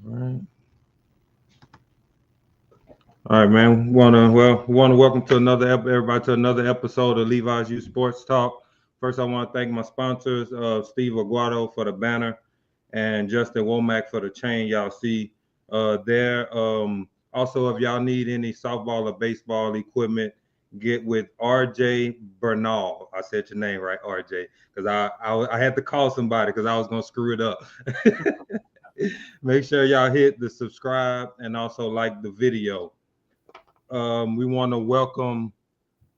All right, man. We want to welcome to everybody to another episode of Levi's U Sports Talk. First, I want to thank my sponsors, Steve Aguado for the banner and Justin Womack for the chain y'all see there. Also, if y'all need any softball or baseball equipment, get with RJ Bernal. I said your name right, RJ, because I had to call somebody because I was gonna screw it up. Make sure y'all hit the subscribe and also like the video. We want to welcome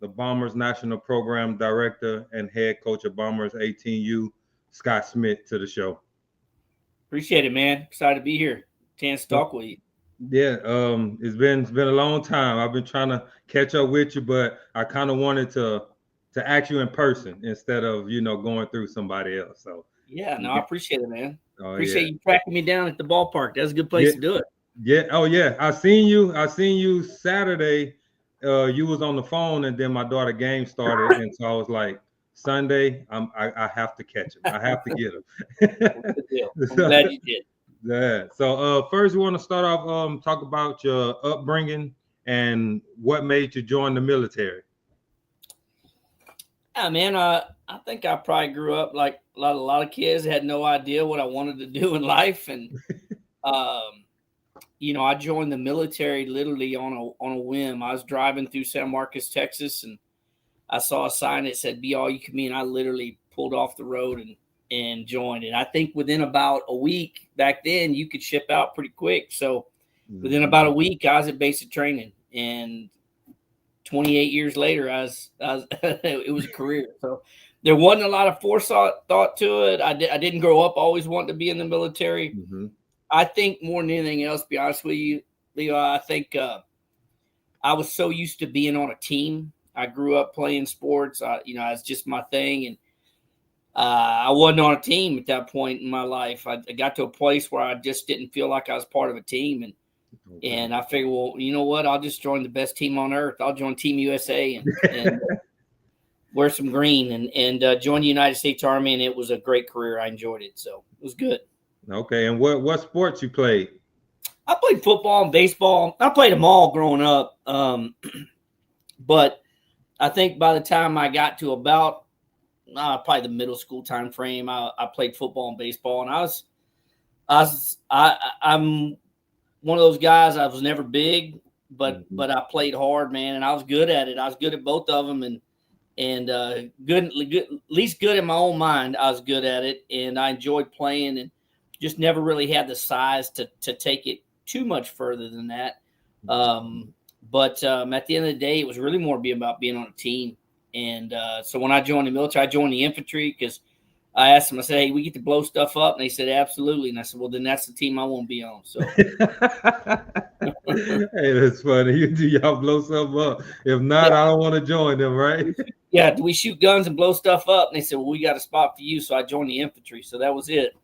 the Bombers National Program Director and Head Coach of Bombers 18U, Scott Smith, to the show. Appreciate it, man. Excited to be here. Chance to talk with you. Yeah, it's been a long time. I've been trying to catch up with you, but I kind of wanted to ask you in person instead of going through somebody else. So Yeah, no, I appreciate it, man. oh Appreciate yeah, you tracking me down at the ballpark. That's a good yeah, place to do it. yeah. Oh yeah, I seen you Saturday. You was on the phone, and then my daughter game started, and so I was like, Sunday, I have to catch him. I have to get him. Good deal. I'm So, glad you did. yeah. So first we want to start off talk about your upbringing and what made you join the military. Yeah, man. I think I probably grew up like a lot of kids had no idea what I wanted to do in life, and um, I joined the military literally on a whim. I was driving through San Marcos, Texas, and I saw a sign that said "Be all you can be," and I literally pulled off the road and joined. And I think within about a week back then, you could ship out pretty quick. So within about a week, I was at basic training, and 28 years later, I was it was a career. So there wasn't a lot of forethought thought to it. I didn't grow up always wanting to be in the military. Mm-hmm. I think more than anything else, to be honest with you, Leo, I think I was so used to being on a team. I grew up playing sports. It's just my thing, and I wasn't on a team at that point in my life. I got to a place where I just didn't feel like I was part of a team, and I figured, well, you know what? I'll just join the best team on earth. I'll join Team USA and wear some green and join the United States Army, and it was a great career. I enjoyed it, so it was good. Okay, and what sports you played? I played football and baseball. I played them all growing up, but I think by the time I got to about probably the middle school time frame, I played football and baseball, and I'm one of those guys. I was never big, but I played hard, man, and I was good at it. I was good at both of them, and good, at least good in my own mind. I was good at it, and I enjoyed playing, and just never really had the size to take it too much further than that. But at the end of the day, it was really more about being on a team. And so when I joined the military, I joined the infantry because I asked them, I said, hey, we get to blow stuff up. And they said, absolutely. And I said, well, then that's the team I won't be on. So, Hey, that's funny. You do y'all blow something up. If not, yeah. I don't want to join them, right? Yeah. Do we shoot guns and blow stuff up? And they said, well, we got a spot for you. So I joined the infantry. So that was it.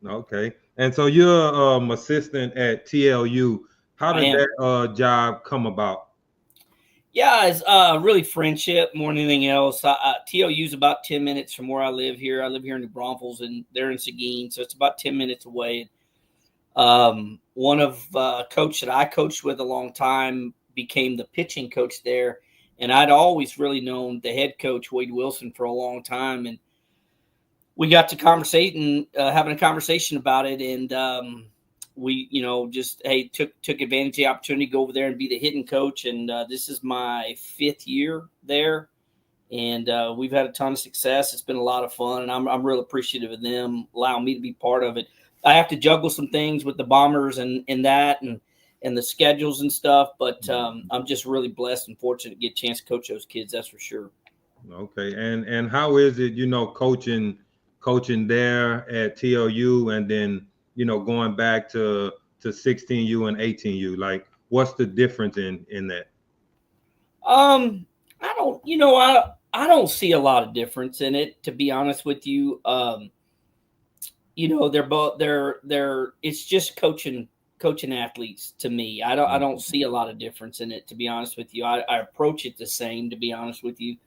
Okay. And so you're assistant at TLU. How did that job come about? Yeah, it's really friendship more than anything else. TLU is about 10 minutes from where I live here. I live here in New Braunfels, and they're in Seguin, so it's about 10 minutes away. One of coach that I coached with a long time became the pitching coach there, and I'd always really known the head coach, Wade Wilson, for a long time, and we got to having a conversation about it, and we, just took advantage of the opportunity to go over there and be the hitting coach. And this is my 5th year there, and we've had a ton of success. It's been a lot of fun, and I'm real appreciative of them allowing me to be part of it. I have to juggle some things with the Bombers and the schedules and stuff, but I'm just really blessed and fortunate to get a chance to coach those kids. That's for sure. Okay. And how is it, coaching there at TLU and then, going back to 16U and 18U? Like, what's the difference in that? I don't, I don't see a lot of difference in it, to be honest with you. They're both, it's just coaching athletes to me. I don't see a lot of difference in it, to be honest with you. I approach it the same, to be honest with you.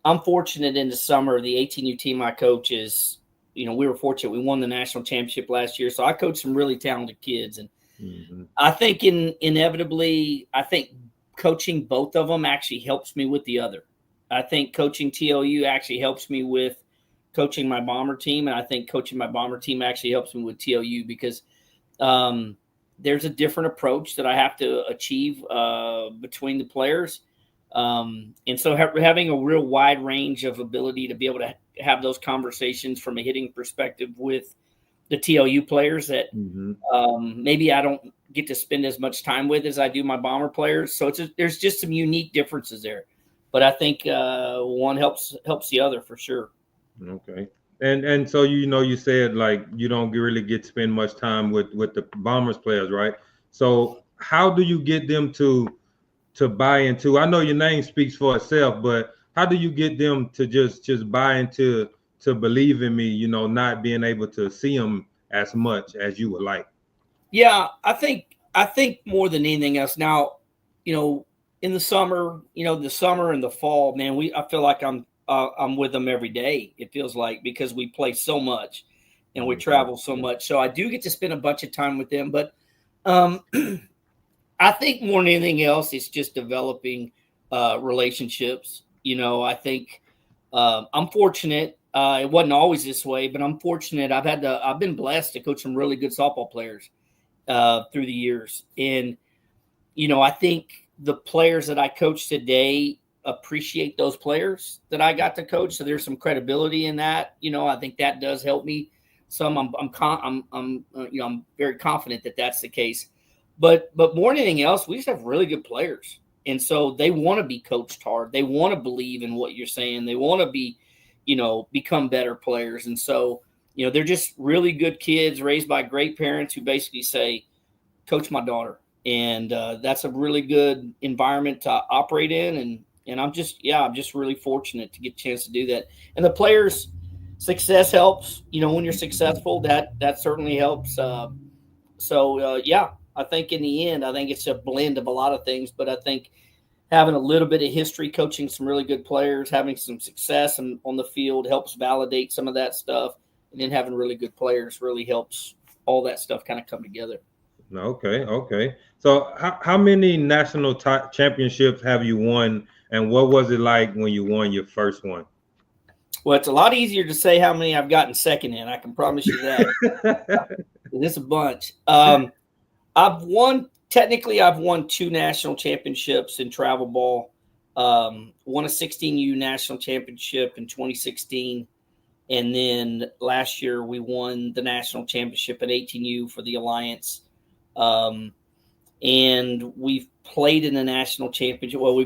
I'm fortunate in the summer, the 18U team I coach is we were fortunate. We won the national championship last year. So I coached some really talented kids. And I think inevitably, I think coaching both of them actually helps me with the other. I think coaching TLU actually helps me with coaching my Bomber team. And I think coaching my Bomber team actually helps me with TLU because there's a different approach that I have to achieve between the players. And so having a real wide range of ability to be able to have those conversations from a hitting perspective with the TLU players that maybe I don't get to spend as much time with as I do my Bomber players. So there's just some unique differences there. But I think one helps the other for sure. Okay. And so, you said like you don't really get to spend much time with the Bombers players, right? So how do you get them to buy into? I know your name speaks for itself, but how do you get them to just buy into, to believe in me, not being able to see them as much as you would like? Yeah, I think more than anything else now, in the summer, the summer and the fall, man, I feel like I'm with them every day. It feels like, because we play so much and we travel so much. So I do get to spend a bunch of time with them, but I think more than anything else, it's just developing relationships. I think I'm fortunate. It wasn't always this way, but I'm fortunate. I've been blessed to coach some really good softball players through the years. And, I think the players that I coach today appreciate those players that I got to coach. So there's some credibility in that. I think that does help me some. I'm very confident that that's the case. But more than anything else, we just have really good players. And so they want to be coached hard. They want to believe in what you're saying. They want to be, become better players. And so, they're just really good kids raised by great parents who basically say, coach my daughter. And that's a really good environment to operate in. And I'm just really fortunate to get a chance to do that. And the players' success helps, when you're successful, that certainly helps. I think in the end, I think it's a blend of a lot of things, but I think having a little bit of history, coaching some really good players, having some success on the field helps validate some of that stuff. And then having really good players really helps all that stuff kind of come together. Okay. So how many national championships have you won, and what was it like when you won your first one? Well, it's a lot easier to say how many I've gotten second in. I can promise you that. It's a bunch. I've won 2 national championships in travel ball. Won a 16U national championship in 2016. And then last year we won the national championship at 18U for the Alliance. And we've played in the national championship. Well,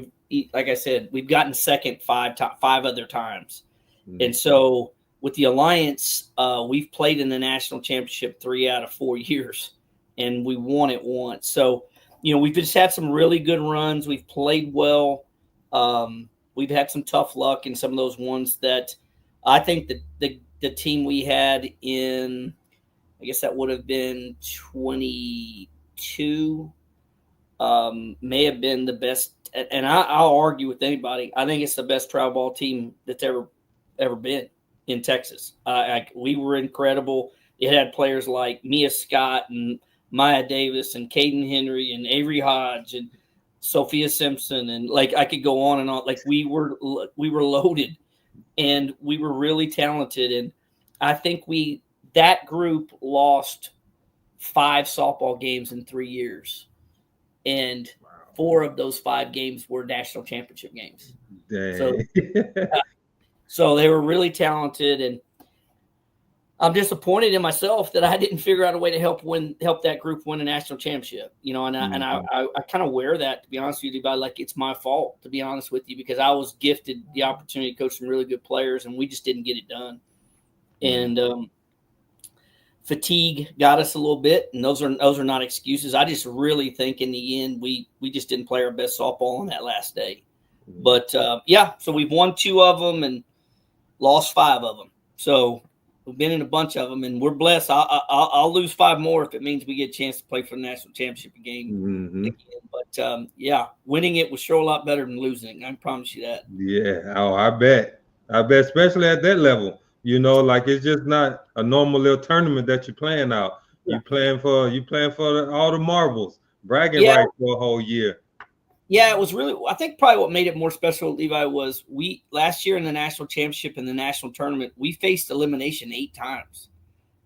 like I said, we've gotten second 5 other times. And so with the Alliance, we've played in the national championship 3 out of 4 years. And we won it once. So, we've just had some really good runs. We've played well. We've had some tough luck in some of those ones that I think that the team we had in, I guess that would have been 22, may have been the best. And I'll argue with anybody. I think it's the best travel ball team that's ever been in Texas. We were incredible. It had players like Mia Scott and Maya Davis and Caden Henry and Avery Hodge and Sophia Simpson, and like I could go on and on. Like we were loaded, and we were really talented. And I think that group lost 5 softball games in 3 years, and 4 of those 5 games were national championship games. So they were really talented, and I'm disappointed in myself that I didn't figure out a way to help that group win a national championship, and I kind of wear that, to be honest with you, like it's my fault, to be honest with you, because I was gifted the opportunity to coach some really good players, and we just didn't get it done. And fatigue got us a little bit, and those are not excuses. I just really think in the end we just didn't play our best softball on that last day. But so we've won 2 of them and lost 5 of them. So we've been in a bunch of them, and we're blessed. I'll lose 5 more if it means we get a chance to play for the national championship game again. But winning it was sure a lot better than losing it. I promise you that. Yeah. Oh, I bet, especially at that level. You know, like it's just not a normal little tournament that you're playing out. Yeah. You playing for all the marbles, bragging Yeah. rights for a whole year. Yeah, it was really. I think probably what made it more special, Levi, was we last year in the national championship and the national tournament, we faced elimination 8 times.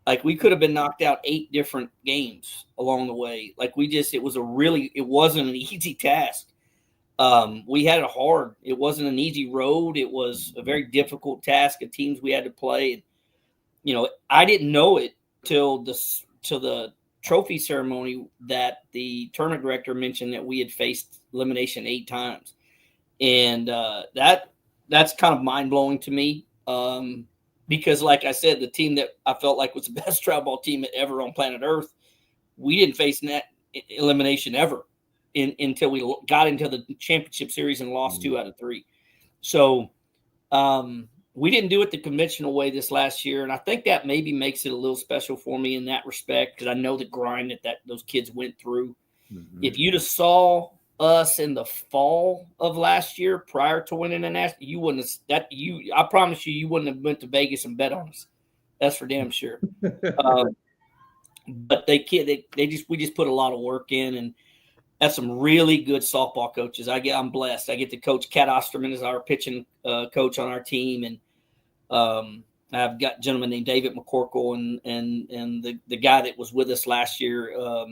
Like we could have been knocked out 8 different games along the way. Like it wasn't an easy task. We had it hard. It wasn't an easy road. It was a very difficult task of teams we had to play. And, you know, I didn't know it till the trophy ceremony that the tournament director mentioned that we had faced elimination 8 times. And that's kind of mind-blowing to me. Because like I said, the team that I felt like was the best travel ball team ever on planet Earth, we didn't face net elimination ever until we got into the championship series and lost 2 out of 3. So we didn't do it the conventional way this last year. And I think that maybe makes it a little special for me in that respect, because I know the grind that those kids went through. Mm-hmm. If you'd have saw us in the fall of last year prior to winning the national, you wouldn't have I promise you wouldn't have went to Vegas and bet on us. That's for damn sure. But we just put a lot of work in, and have some really good softball coaches. I'm blessed. I get to coach Kat Osterman as our pitching coach on our team, and I've got a gentleman named David McCorkle and the guy that was with us last year, a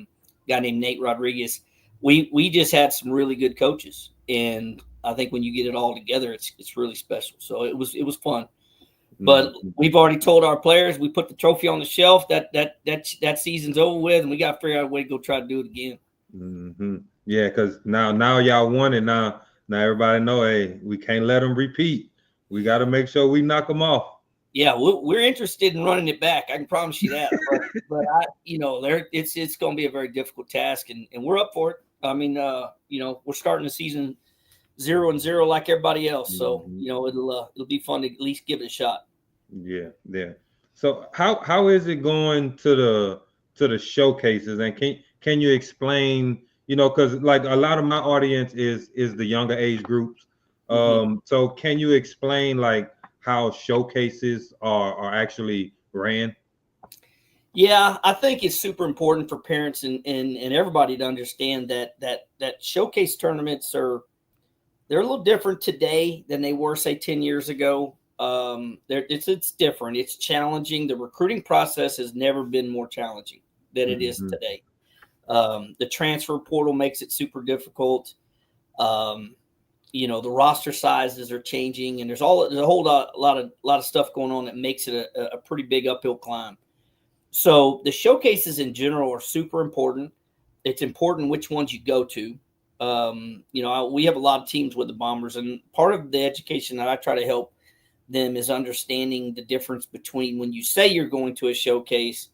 guy named Nate Rodriguez. We just had some really good coaches, and I think when you get it all together, it's really special. So it was fun. But we've already told our players, we put the trophy on the shelf. That season's over with, and we got to figure out a way to go try to do it again. Mm-hmm. Yeah, because now y'all won it. Now everybody know, hey, we can't let them repeat. We got to make sure we knock them off. Yeah, we're interested in running it back. I can promise you that. but it's going to be a very difficult task, and we're up for it. I mean, we're starting the season 0-0 like everybody else, so it'll be fun to at least give it a shot. Yeah. So how is it going to the showcases, and can you explain? Because like a lot of my audience is the younger age groups. So can you explain like how showcases are actually ran? Yeah, I think it's super important for parents and everybody to understand that showcase tournaments they're a little different today than they were, say, 10 years ago. It's different. It's challenging. The recruiting process has never been more challenging than it is today. The transfer portal makes it super difficult. The roster sizes are changing, and there's a whole lot of stuff going on that makes it a pretty big uphill climb. So the showcases in general are super important. It's important which ones you go to. We have a lot of teams with the Bombers, and part of the education that I try to help them is understanding the difference between when you say you're going to a showcase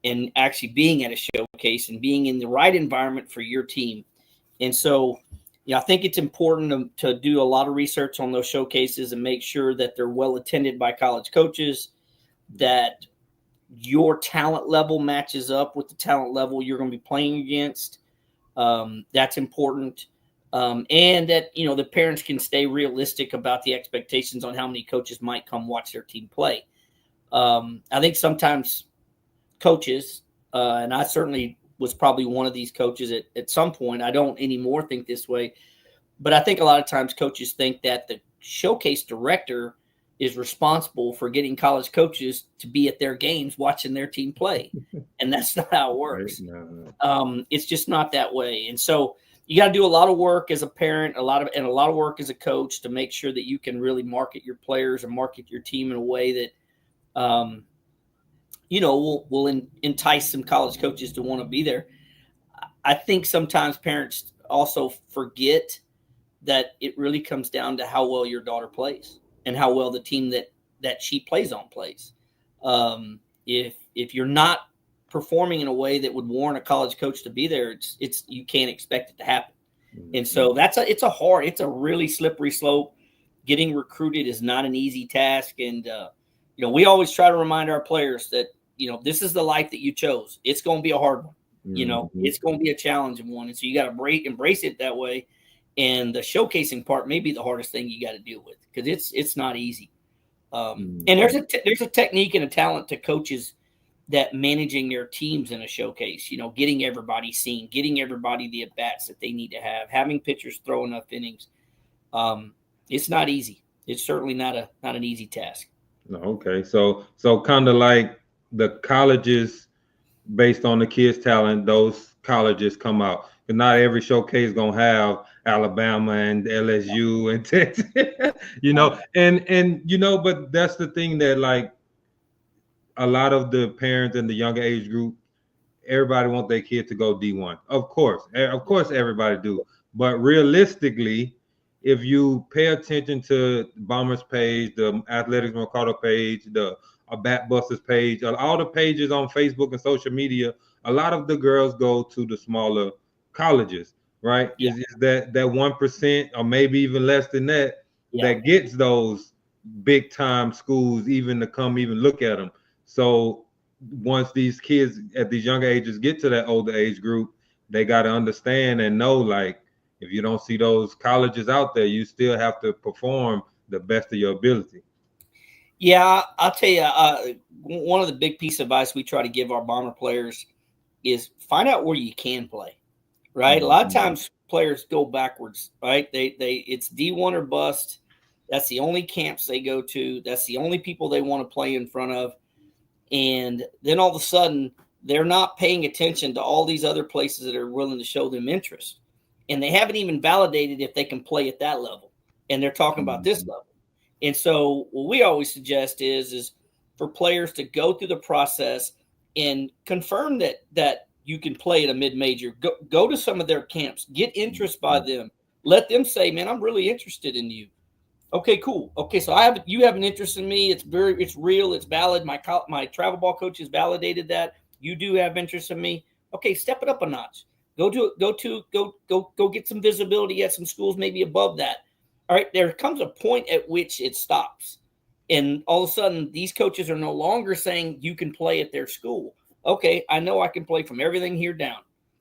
and actually being at a showcase and being in the right environment for your team. And so, I think it's important to do a lot of research on those showcases and make sure that they're well attended by college coaches, that your talent level matches up with the talent level you're going to be playing against. That's important. And that, the parents can stay realistic about the expectations on how many coaches might come watch their team play. I think sometimes coaches, and I certainly was probably one of these coaches at some point. I don't anymore think this way, but I think a lot of times coaches think that the showcase director is responsible for getting college coaches to be at their games watching their team play. And that's not how it works. Right. No. It's just not that way. And so you got to do a lot of work as a parent, a lot of work as a coach to make sure that you can really market your players and market your team in a way that, will entice some college coaches to want to be there. I think sometimes parents also forget that it really comes down to how well your daughter plays and how well the team that she plays on plays. If you're not performing in a way that would warrant a college coach to be there, it's you can't expect it to happen. Mm-hmm. And so it's a really slippery slope. Getting recruited is not an easy task. And, we always try to remind our players that, this is the life that you chose. It's going to be a hard one. Mm-hmm. It's going to be a challenging one. And so you got to embrace it that way. And the showcasing part may be the hardest thing you got to deal with because it's not easy. And there's a technique and a talent to coaches that managing their teams in a showcase, getting everybody seen, getting everybody the at-bats that they need to have, having pitchers throw enough innings. It's not easy. It's certainly not an easy task. Okay. So kind of like the colleges, based on the kids' talent, those colleges come out. But not every showcase gonna have Alabama and LSU and Texas, and but that's the thing that like a lot of the parents in the younger age group, everybody want their kid to go D1. Of course, everybody do. But realistically, if you pay attention to Bombers page, the Athletics Mercado page, the Bat Busters page, all the pages on Facebook and social media, a lot of the girls go to the smaller colleges, right? Yeah. Is that 1% or maybe even less than that that gets those big time schools even to come even look at them. So once these kids at these younger ages get to that older age group, they got to understand and know, like, if you don't see those colleges out there, you still have to perform the best of your ability. Yeah, I'll tell you, one of the big piece of advice we try to give our Bomber players is find out where you can play, right? Mm-hmm. A lot of times players go backwards, right? It's D1 or bust. That's the only camps they go to. That's the only people they want to play in front of. And then all of a sudden, they're not paying attention to all these other places that are willing to show them interest. And they haven't even validated if they can play at that level. And they're talking about this level. And so what we always suggest is for players to go through the process and confirm that you can play at a mid-major. Go to some of their camps. Get interest by them. Let them say, man, I'm really interested in you. Okay, cool. Okay, so you have an interest in me. It's real. It's valid. My travel ball coach has validated that. You do have interest in me. Okay, step it up a notch. Go get some visibility at some schools maybe above that. All right, there comes a point at which it stops. And all of a sudden, these coaches are no longer saying you can play at their school. Okay, I know I can play from everything here down.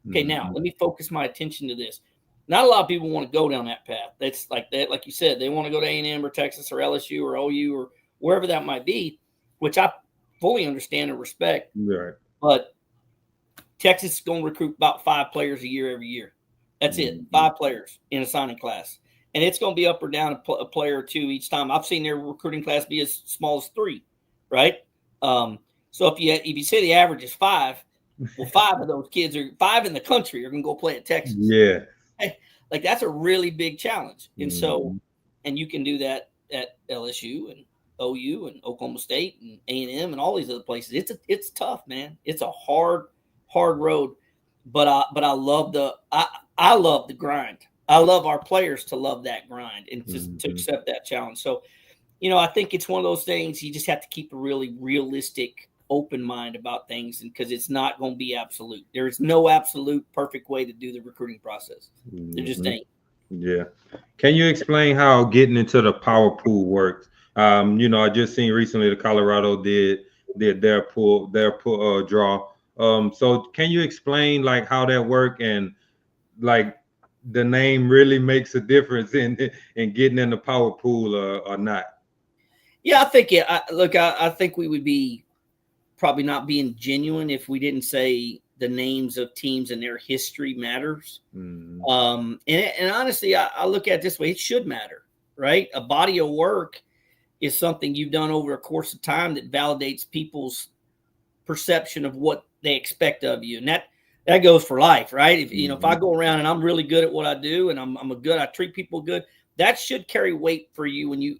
Okay, now let me focus my attention to this. Not a lot of people want to go down that path. That's like that, like you said, they want to go to A&M or Texas or LSU or OU or wherever that might be, which I fully understand and respect. Right. But Texas is going to recruit about 5 players a year every year. That's it, 5 players in a signing class. And it's going to be up or down a player or two each time. I've seen their recruiting class be as small as 3, right? So if you say the average is 5, well, 5 of those kids 5 in the country are going to go play at Texas. Yeah. Like that's a really big challenge. And so, and you can do that at LSU and OU and Oklahoma State and A&M and all these other places. It's tough, man. It's a hard road, but I love I love the grind. I love our players to love that grind and to accept that challenge. So, I think it's one of those things you just have to keep a really realistic, open mind about things, and because it's not going to be absolute. There is no absolute perfect way to do the recruiting process. There just ain't. Yeah. Can you explain how getting into the power pool works? I just seen recently the Colorado did their pool draw. So can you explain like how that work and like the name really makes a difference in getting in the power pool or not? Yeah, I think I think we would be probably not being genuine if we didn't say the names of teams and their history matters. And honestly, I look at it this way: it should matter, right? A body of work is something you've done over a course of time that validates people's perception of what they expect of you, and that goes for life, right? If if I go around and I'm really good at what I do, and I treat people good, that should carry weight for you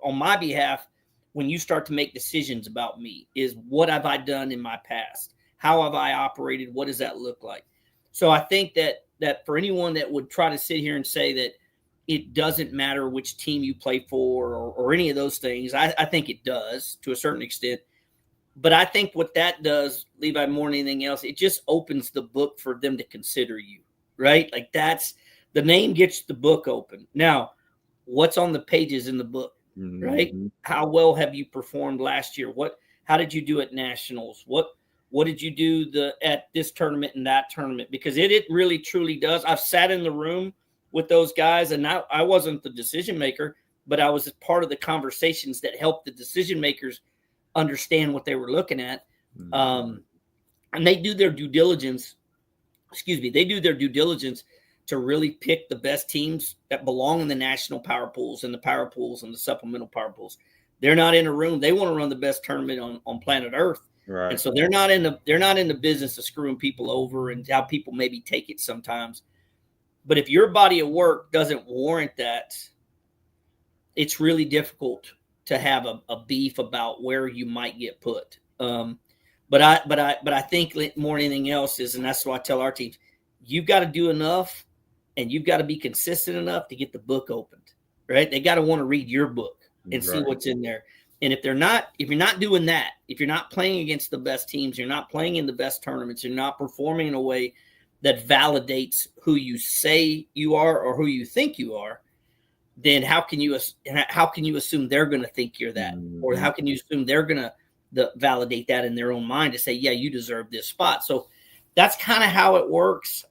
on my behalf. When you start to make decisions about me, is what have I done in my past? How have I operated? What does that look like? So I think that for anyone that would try to sit here and say that it doesn't matter which team you play for or any of those things, I think it does to a certain extent. But I think what that does, Levi, more than anything else, it just opens the book for them to consider you, right? Like that's the name gets the book open. Now, what's on the pages in the book? Right? How well have you performed last year? How did you do at nationals? What did you do at this tournament and that tournament? Because it really truly does. I've sat in the room with those guys, and I wasn't the decision maker. but I was part of the conversations that helped the decision makers understand what they were looking at. And they do their due diligence. They do their due diligence to really pick the best teams that belong in the national power pools and the power pools and the supplemental power pools. They're not in a room. They want to run the best tournament on planet Earth. Right. And so they're not in the business of screwing people over and how people maybe take it sometimes. But if your body of work doesn't warrant that, it's really difficult to have a beef about where you might get put. But I think more than anything else is, and that's why I tell our teams, you've got to do enough and you've got to be consistent enough to get the book opened, right? They got to want to read your book and see what's in there. And if you're not doing that, if you're not playing against the best teams, you're not playing in the best tournaments, you're not performing in a way that validates who you say you are or who you think you are, then how can you assume they're going to think you're that? Or how can you assume they're going to validate that in their own mind to say, yeah, you deserve this spot? So that's kind of how it works.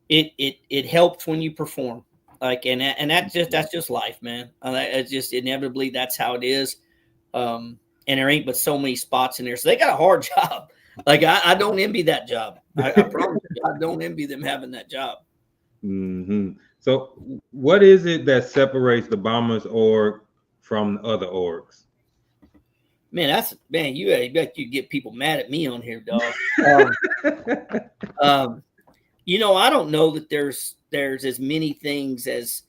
It helps when you perform. And that's just life, man. It's just inevitably that's how it is. And there ain't but so many spots in there. So they got a hard job. I don't envy that job. I promise you, I don't envy them having that job. Mm-hmm. So what is it that separates the Bombers org from other orgs? Man, you bet you get people mad at me on here, dog. I don't know that there's as many things as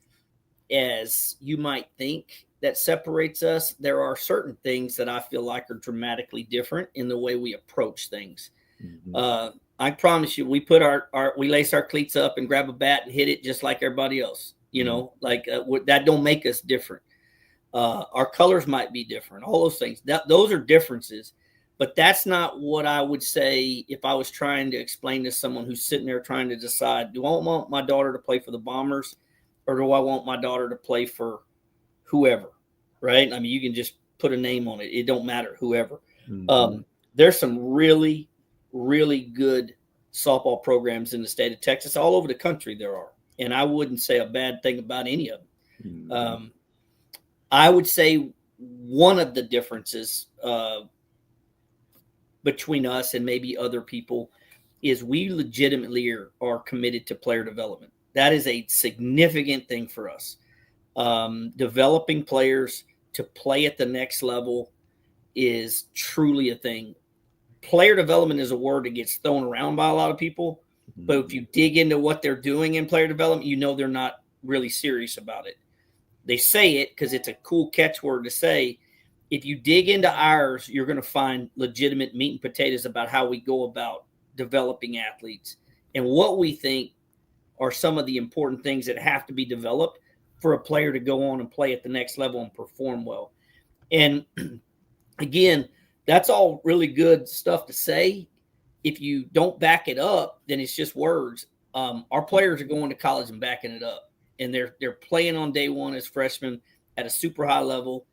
you might think that separates us. There are certain things that I feel like are dramatically different in the way we approach things. Mm-hmm. I promise you, we lace our cleats up and grab a bat and hit it just like everybody else. That don't make us different. Our colors might be different. All those things. Those are differences. But that's not what I would say if I was trying to explain to someone who's sitting there trying to decide, do I want my daughter to play for the Bombers or do I want my daughter to play for whoever, right? I mean, you can just put a name on it. It don't matter, whoever. Mm-hmm. There's some really, really good softball programs in the state of Texas. All over the country there are. And I wouldn't say a bad thing about any of them. Mm-hmm. I would say one of the differences between us and maybe other people is we legitimately are committed to player development. That is a significant thing for us. Developing players to play at the next level is truly a thing. Player development is a word that gets thrown around by a lot of people, but if you dig into what they're doing in player development, they're not really serious about it. They say it because it's a cool catchword to say. If you dig into ours, you're going to find legitimate meat and potatoes about how we go about developing athletes and what we think are some of the important things that have to be developed for a player to go on and play at the next level and perform well. And again, that's all really good stuff to say. If you don't back it up, then it's just words. Our players are going to college and backing it up, and they're playing on day one as freshmen at a super high level.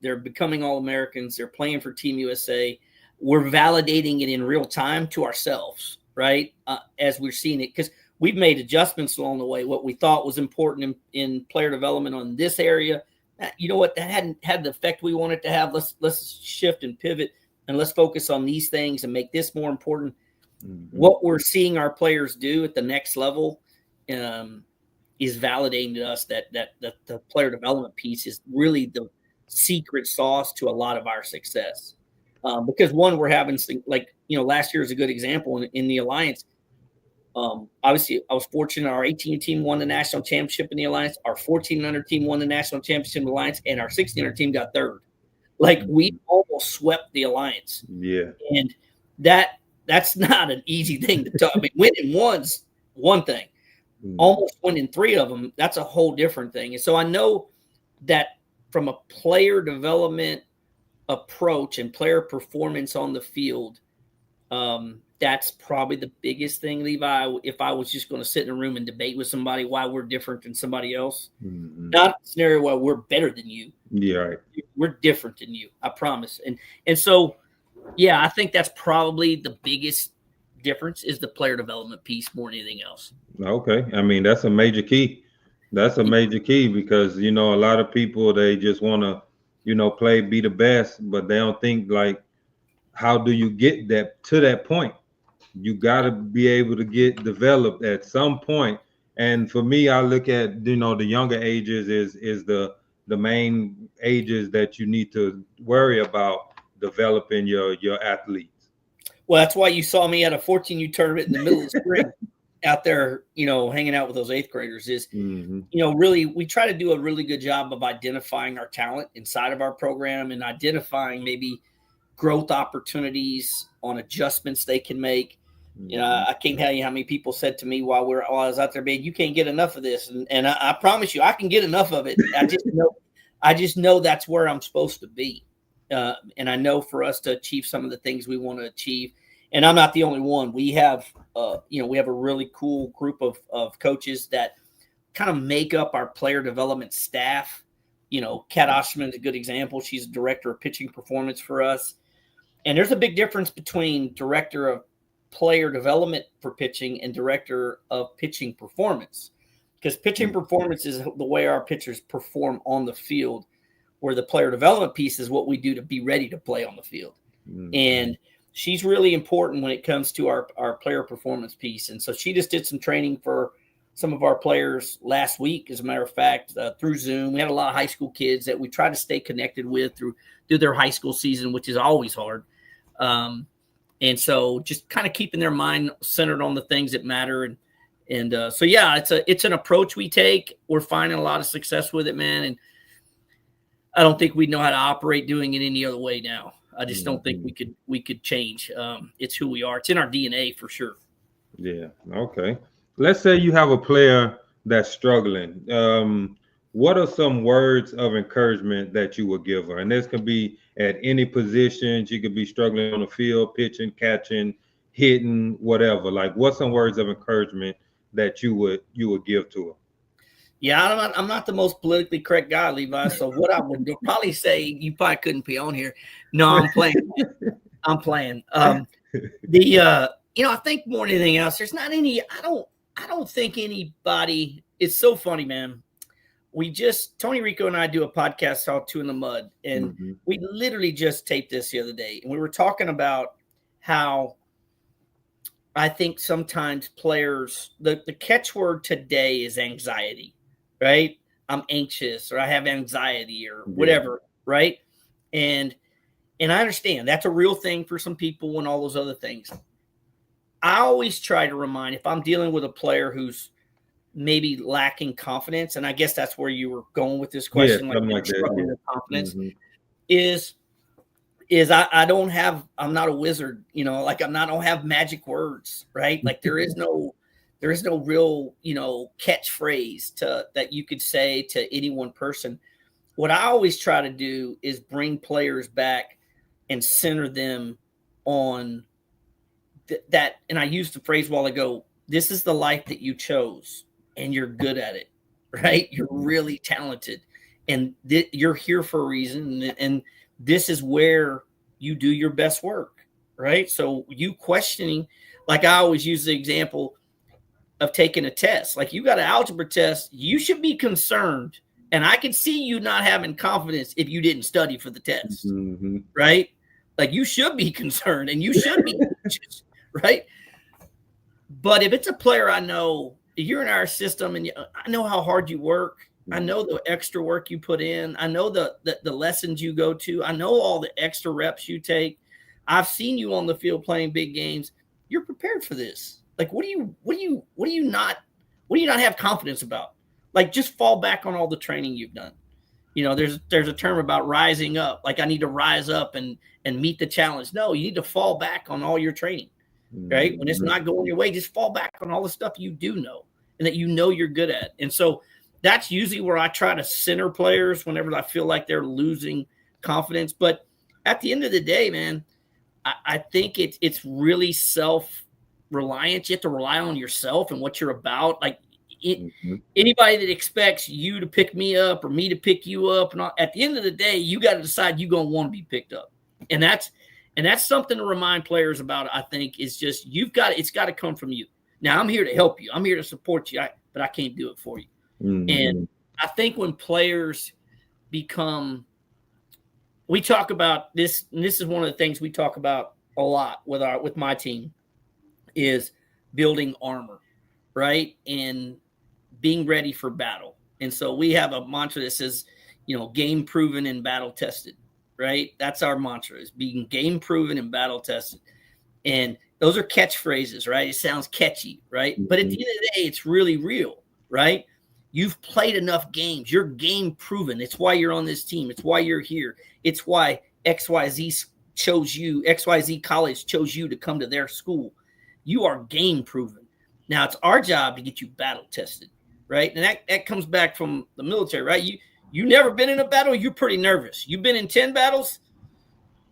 They're becoming All-Americans. They're playing for Team USA. We're validating it in real time to ourselves, right? As we're seeing it, because we've made adjustments along the way. What we thought was important in player development on this area, you know what? That hadn't had the effect we wanted to have. Let's shift and pivot, and let's focus on these things and make this more important. Mm-hmm. What we're seeing our players do at the next level is validating to us that the player development piece is really the secret sauce to a lot of our success. Because one, we're having last year is a good example in the Alliance. Obviously, I was fortunate. Our 18 team won the national championship in the Alliance. Our 1400 team won the national championship in the Alliance, and our 1600 team got third. We almost swept the Alliance. Yeah, and that's not an easy thing to talk. I mean, winning one's one thing. Almost winning three of them, that's a whole different thing. And so I know that from a player development approach and player performance on the field, that's probably the biggest thing, Levi. If I was just going to sit in a room and debate with somebody why we're different than somebody else, not a scenario where we're better than you. Yeah, right. We're different than you. I promise. And so, yeah, I think that's probably the biggest difference is the player development piece more than anything else. Okay. I mean, that's a major key. That's a major key because, a lot of people, they just want to, play, be the best, but they don't think like, how do you get that to that point? You got to be able to get developed at some point. And for me, I look at, the younger ages is the main ages that you need to worry about developing your athletes. Well, that's why you saw me at a 14U tournament in the middle of the spring out there, hanging out with those 8th graders is, really, we try to do a really good job of identifying our talent inside of our program and identifying maybe growth opportunities on adjustments they can make. I can't tell you how many people said to me while I was out there, man, you can't get enough of this. And I promise you, I can get enough of it. I just know that's where I'm supposed to be. And I know for us to achieve some of the things we want to achieve, and I'm not the only one. We have, we have a really cool group of coaches that kind of make up our player development staff. Kat Osterman is a good example. She's a director of pitching performance for us. And there's a big difference between director of player development for pitching and director of pitching performance, because pitching performance is the way our pitchers perform on the field, where the player development piece is what we do to be ready to play on the field. And she's really important when it comes to our player performance piece. And so she just did some training for some of our players last week, as a matter of fact, through Zoom. We had a lot of high school kids that we try to stay connected with through their high school season, which is always hard. And so just kind of keeping their mind centered on the things that matter. And so, yeah, it's an approach we take. We're finding a lot of success with it, man. And I don't think we'd know how to operate doing it any other way now. I just don't think we could change. It's who we are. It's in our DNA for sure. Yeah. Okay. Let's say you have a player that's struggling. What are some words of encouragement that you would give her? And this can be at any position. She could be struggling on the field, pitching, catching, hitting, whatever. Like, what's some words of encouragement that you would give to her? Yeah, I'm not the most politically correct guy, Levi. So what I would probably say, you probably couldn't be on here. No, I'm playing. I'm playing. I think more than anything else, there's not any. I don't think anybody. It's so funny, man. Tony Rico and I do a podcast called Two in the Mud, and we literally just taped this the other day, and we were talking about how I think sometimes players, the catchword today is anxiety, right? I'm anxious, or I have anxiety, or whatever, right? And I understand that's a real thing for some people and all those other things. I always try to remind, if I'm dealing with a player who's maybe lacking confidence, and I guess that's where you were going with this question, like struggling with confidence, is I'm not a wizard, I don't have magic words, right? Like there is no real, catchphrase that you could say to any one person. What I always try to do is bring players back and center them on that. And I used the phrase a while ago, this is the life that you chose and you're good at it, right? You're really talented and you're here for a reason. And this is where you do your best work, right? So you questioning, like I always use the example of taking a test. Like you got an algebra test, you should be concerned. And I can see you not having confidence if you didn't study for the test, right? Like you should be concerned and you should be anxious, right? But if it's a player I know, you're in our system and I know how hard you work. I know the extra work you put in. I know the lessons you go to. I know all the extra reps you take. I've seen you on the field playing big games. You're prepared for this. Like, what do you not have confidence about? Like, just fall back on all the training you've done. There's a term about rising up. Like, I need to rise up and meet the challenge. No, you need to fall back on all your training, right? When it's not going your way, just fall back on all the stuff you do know and that you're good at. And so that's usually where I try to center players whenever I feel like they're losing confidence. But at the end of the day, man, I think it's really self-reliant. You have to rely on yourself and what you're about. Like anybody that expects you to pick me up or me to pick you up, and at the end of the day, you got to decide you're going to want to be picked up. And that's something to remind players about. I think is just it's got to come from you. Now I'm here to help you. I'm here to support you, but I can't do it for you. And I think when players become, we talk about this, and this is one of the things we talk about a lot with my team, is building armor, right? And being ready for battle. And so we have a mantra that says, game proven and battle tested, right? That's our mantra, is being game proven and battle tested. And those are catchphrases, right? It sounds catchy, right? But at the end of the day, it's really real, right? You've played enough games. You're game proven. It's why you're on this team. It's why you're here. It's why XYZ college chose you to come to their school. You are game proven. Now it's our job to get you battle tested, right? And that comes back from the military, right? You never been in a battle. You're pretty nervous. You've been in 10 battles.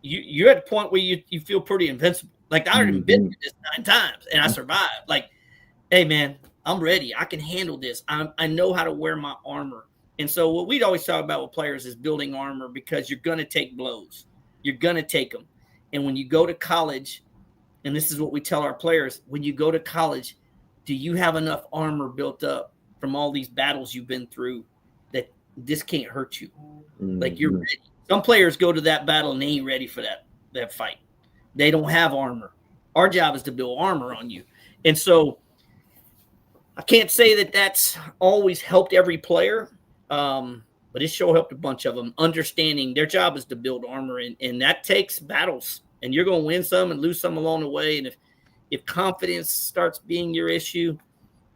You're at the point where you feel pretty invincible. Like, I already been through this 9 times and I survived. Like, hey man, I'm ready. I can handle this. I know how to wear my armor. And so what we'd always talk about with players is building armor, because you're going to take blows. You're going to take them. And when you go to college, and this is what we tell our players, when you go to college, do you have enough armor built up from all these battles you've been through that this can't hurt you? Like, you're ready. Some players go to that battle and they ain't ready for that fight. They don't have armor. Our job is to build armor on you. And so I can't say that that's always helped every player, but it sure helped a bunch of them, understanding their job is to build armor, and that takes battles. And you're going to win some and lose some along the way. And if confidence starts being your issue,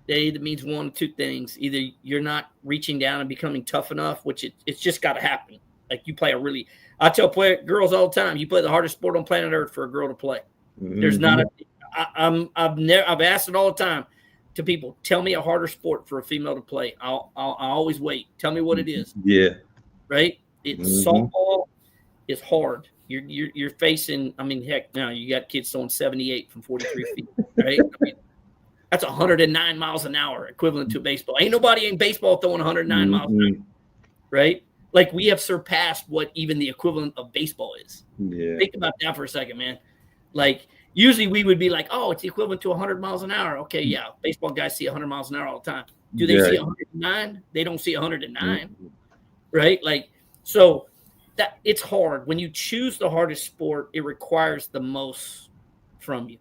that either means one of 2 things. Either you're not reaching down and becoming tough enough, which it's just got to happen. Like, you play I tell girls all the time, you play the hardest sport on planet Earth for a girl to play. There's not I've asked it all the time to people, tell me a harder sport for a female to play. I'll always wait. Tell me what it is. Yeah. Right? It's softball is hard. You're facing, I mean, heck, now you got kids throwing 78 from 43 feet, right? I mean, that's 109 miles an hour, equivalent to baseball. Ain't nobody in baseball throwing 109 miles an hour, right? Like, we have surpassed what even the equivalent of baseball is. Yeah. Think about that for a second, man. Like, usually we would be like, oh, it's equivalent to 100 miles an hour. Okay, yeah, baseball guys see 100 miles an hour all the time. Do they see 109? They don't see 109, right? Like, so that it's hard. When you choose the hardest sport, it requires the most from you.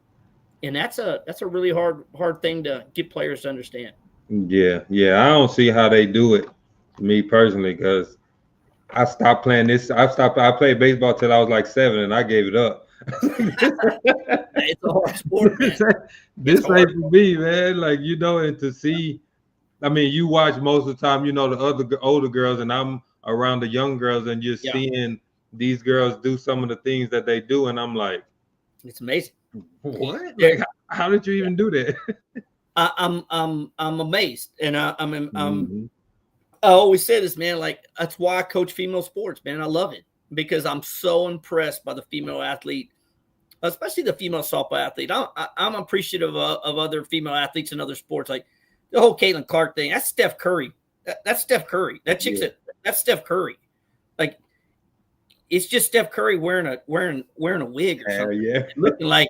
And that's a really hard thing to get players to understand. Yeah. I don't see how they do it, me personally, because I stopped playing this. I played baseball till I was like 7, and I gave it up. It's a hard sport, man. This ain't for me, man. Like, and to see, I mean, you watch most of the time, the other older girls, and I'm around the young girls, and you're seeing these girls do some of the things that they do, and I'm like, it's amazing. What? Like, how did you even do that? I'm amazed, and I always say this, man. Like, that's why I coach female sports, man. I love it because I'm so impressed by the female athlete, especially the female softball athlete. I'm appreciative of other female athletes in other sports, like the whole Caitlin Clark thing. That's Steph Curry. That's Steph Curry. That chick's that's Steph Curry. Like, it's just Steph Curry wearing a wig or something. Yeah. looking like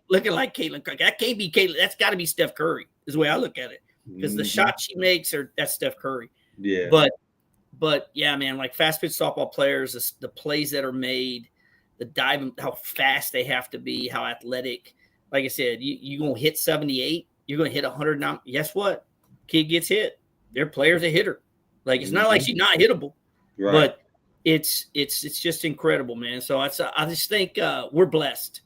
Caitlin Clark. That can't be Caitlin. That's got to be Steph Curry. Is the way I look at it, because the shots she makes that's Steph Curry. Yeah. But yeah, man, like fast pitch softball players, the plays that are made, the diving, how fast they have to be, how athletic. Like I said, you're going to hit 78, you're going to hit 109. Guess what? Kid gets hit. They're players that hit her. Like, it's not like she's not hittable, right. But it's just incredible, man. So I just think we're blessed.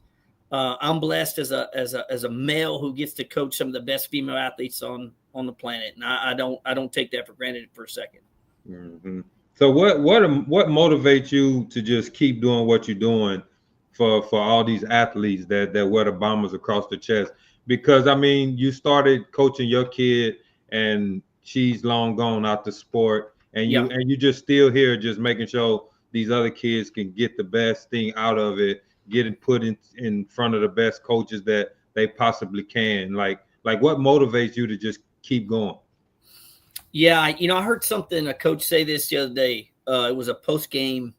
I'm blessed as a male who gets to coach some of the best female athletes on the planet, and I don't take that for granted for a second. Mm-hmm. So what motivates you to just keep doing what you're doing for all these athletes that wear the bombers across the chest? Because I mean, you started coaching your kid, and she's long gone out the sport, and you just still here, just making sure these other kids can get the best thing out of it, get it put in front of the best coaches that they possibly can. Like what motivates you to just keep going? Yeah, I heard a coach say this the other day. It was a post game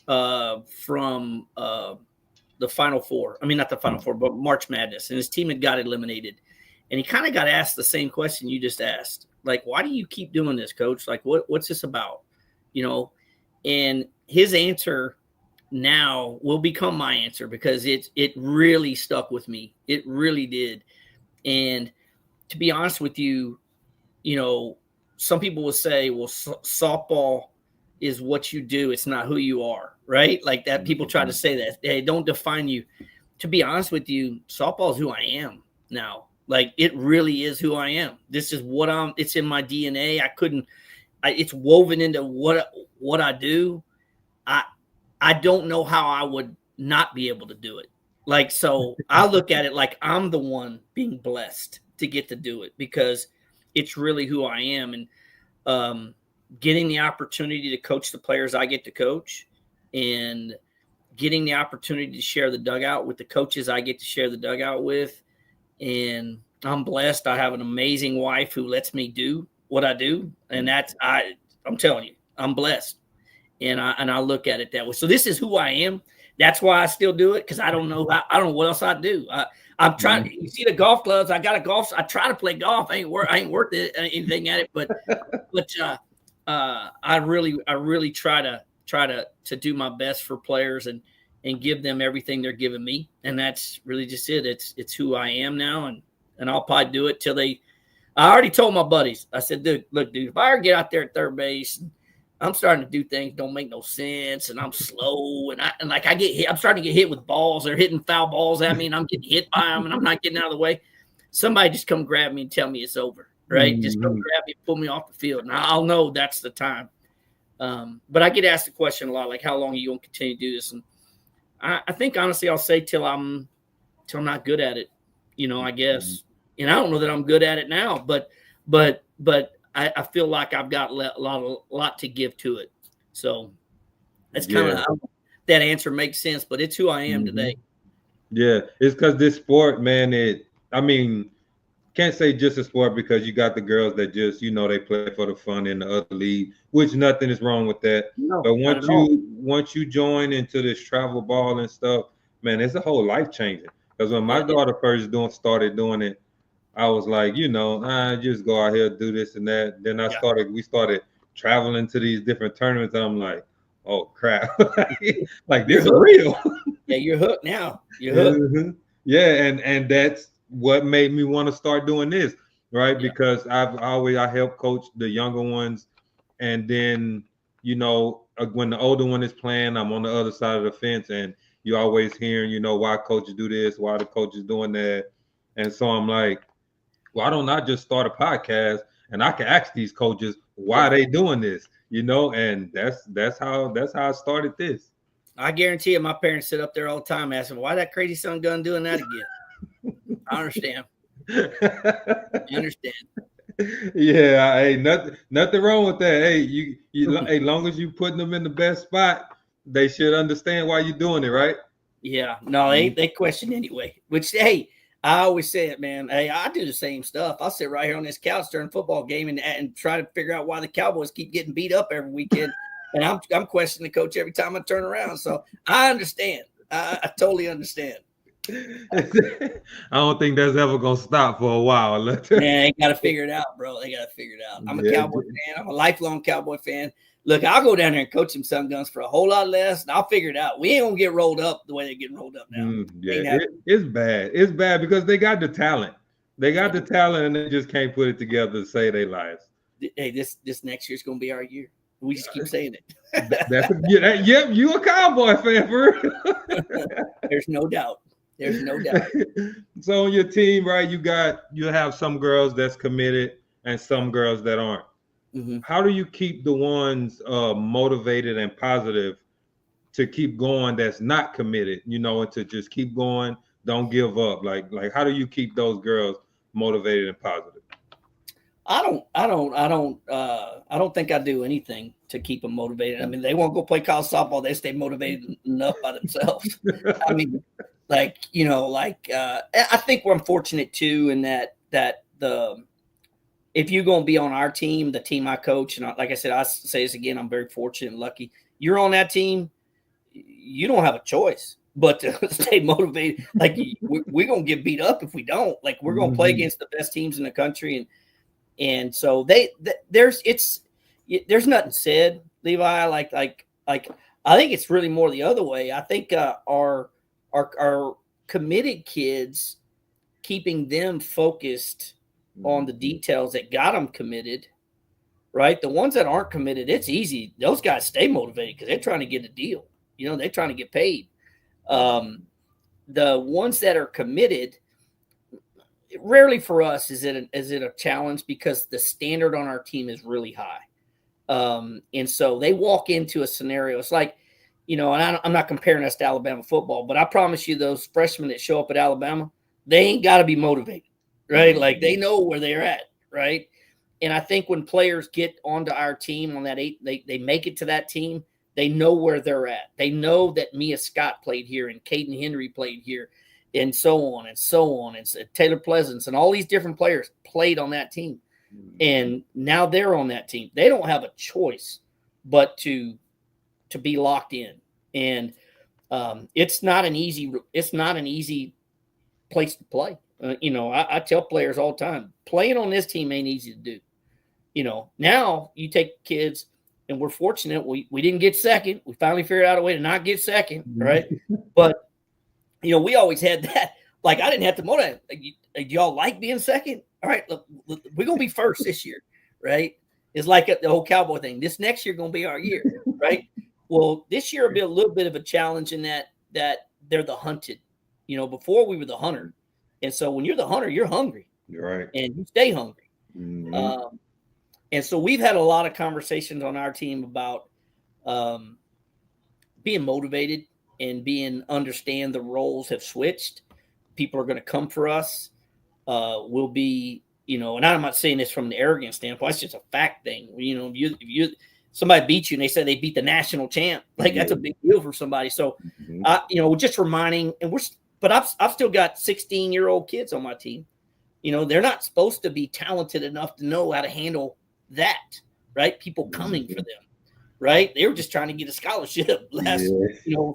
from the Final Four. I mean, not the Final Four, but March Madness, and his team had got eliminated. And he kind of got asked the same question you just asked. Like, why do you keep doing this, coach? Like, what's this about? You know, and his answer now will become my answer because it really stuck with me. It really did. And to be honest with you, you know, some people will say, well, softball is what you do. It's not who you are, right? Like that. People try to say that. They don't define you. To be honest with you, softball is who I am now. Like it really is who I am. This is what it's in my DNA. It's woven into what I do. I don't know how I would not be able to do it. Like, so I look at it like I'm the one being blessed to get to do it because it's really who I am. And getting the opportunity to coach the players I get to coach and getting the opportunity to share the dugout with the coaches I get to share the dugout with. And I'm blessed. I have an amazing wife who lets me do what I do. And I'm telling you, I'm blessed. And I look at it that way. So this is who I am. That's why I still do it. Cause I don't know what else I do. I'm trying. You see the golf clubs. I got a golf. I try to play golf. I ain't worth anything at it, but I really try to do my best for players and give them everything they're giving me. And that's really just it. It's who I am now. And I'll probably do it till I already told my buddies, I said, dude, if I ever get out there at third base, I'm starting to do things don't make no sense, and I'm slow, and I get hit. I'm starting to get hit with balls. They're hitting foul balls at me, and I'm getting hit by them, and I'm not getting out of the way. Somebody just come grab me and tell me it's over, right? Mm-hmm. Just come grab me and pull me off the field, and I'll know that's the time. But I get asked the question a lot, like, how long are you going to continue to do this? And I think, honestly, I'll say till I'm not good at it, I guess. And I don't know that I'm good at it now, but I feel like I've got a lot to give to it. So that's kind of that answer makes sense, but it's who I am today. Yeah, it's because this sport, man, can't say just a sport because you got the girls that just, they play for the fun in the other league, which nothing is wrong with that. No, but once you join into this travel ball and stuff, man, it's a whole life changing. Because when my daughter first started doing it, I was like, I just go out here, do this and that. Then we started traveling to these different tournaments. And I'm like, oh crap. like this is real. Yeah, you're hooked now. You're hooked. Mm-hmm. Yeah, and that's what made me want to start doing this, right? Yeah. Because I help coach the younger ones. And then, when the older one is playing, I'm on the other side of the fence and you always hearing, why coaches do this, why the coach is doing that. And so I'm like, why don't I just start a podcast and I can ask these coaches why they doing this, and that's how I started this. I guarantee you, my parents sit up there all the time asking, why that crazy son gun doing that again? I understand. I understand. Yeah, hey, nothing wrong with that. Hey, you as long as you putting them in the best spot, they should understand why you're doing it, right? Yeah, no, they question anyway. Which, hey, I always say it, man. Hey, I do the same stuff. I'll sit right here on this couch during football game and try to figure out why the Cowboys keep getting beat up every weekend. And I'm questioning the coach every time I turn around. So I understand. I totally understand. I don't think that's ever gonna stop for a while. Man, they got to figure it out, bro. They got to figure it out. I'm a Cowboy fan. I'm a lifelong Cowboy fan. Look, I'll go down there and coach some Sun Guns for a whole lot less, and I'll figure it out. We ain't gonna get rolled up the way they're getting rolled up now. It's bad. It's bad because they got the talent. They got the talent, and they just can't put it together to save their lives. Hey, this next year's gonna be our year. We just keep saying it. Yep, you a Cowboy fan for real. There's no doubt. There's no doubt. So on your team, right, you have some girls that's committed and some girls that aren't. Mm-hmm. How do you keep the ones motivated and positive to keep going that's not committed, and to just keep going, don't give up? Like how do you keep those girls motivated and positive? I don't think I do anything to keep them motivated. I mean, they won't go play college softball. They stay motivated enough by themselves. I mean, I think I'm fortunate too in that if you're going to be on our team, the team I coach, and like I said, I say this again, I'm very fortunate and lucky. You're on that team, you don't have a choice. but to stay motivated, like we're going to get beat up if we don't. Like we're going to play against the best teams in the country, and so there's nothing said, Levi. Like I think it's really more the other way. I think our committed kids, keeping them focused on the details that got them committed, right? The ones that aren't committed, it's easy. Those guys stay motivated because they're trying to get a deal. They're trying to get paid. The ones that are committed, rarely for us is it a challenge because the standard on our team is really high. And so they walk into a scenario. It's like, and I'm not comparing us to Alabama football, but I promise you those freshmen that show up at Alabama, they ain't got to be motivated, right? Like they know where they're at, right? And I think when players get onto our team on that they make it to that team, they know where they're at. They know that Mia Scott played here and Caden Henry played here and so on and so on. And Taylor Pleasance and all these different players played on that team. And now they're on that team. They don't have a choice but to be locked in. And it's not an easy place to play. I tell players all the time, playing on this team ain't easy to do. Now you take kids, and we're fortunate we didn't get second. We finally figured out a way to not get second, right? But we always had that. Like I didn't have to motivate. Do y'all like being second? All right, look, we're gonna be first this year, right? It's like the whole Cowboy thing. This next year gonna be our year, right? Well, this year will be a little bit of a challenge in that they're the hunted. Before we were the hunter, and so when you're the hunter, you're hungry. You're right, and you stay hungry. Mm-hmm. And so we've had a lot of conversations on our team about being motivated and understand the roles have switched. People are going to come for us. We'll be, and I'm not saying this from the arrogant standpoint. It's just a fact thing. If you somebody beats you and they say they beat the national champ, like that's a big deal for somebody. So, we're just reminding, but I've still got 16-year-old kids on my team. They're not supposed to be talented enough to know how to handle that, right? People coming for them, right? They were just trying to get a scholarship last,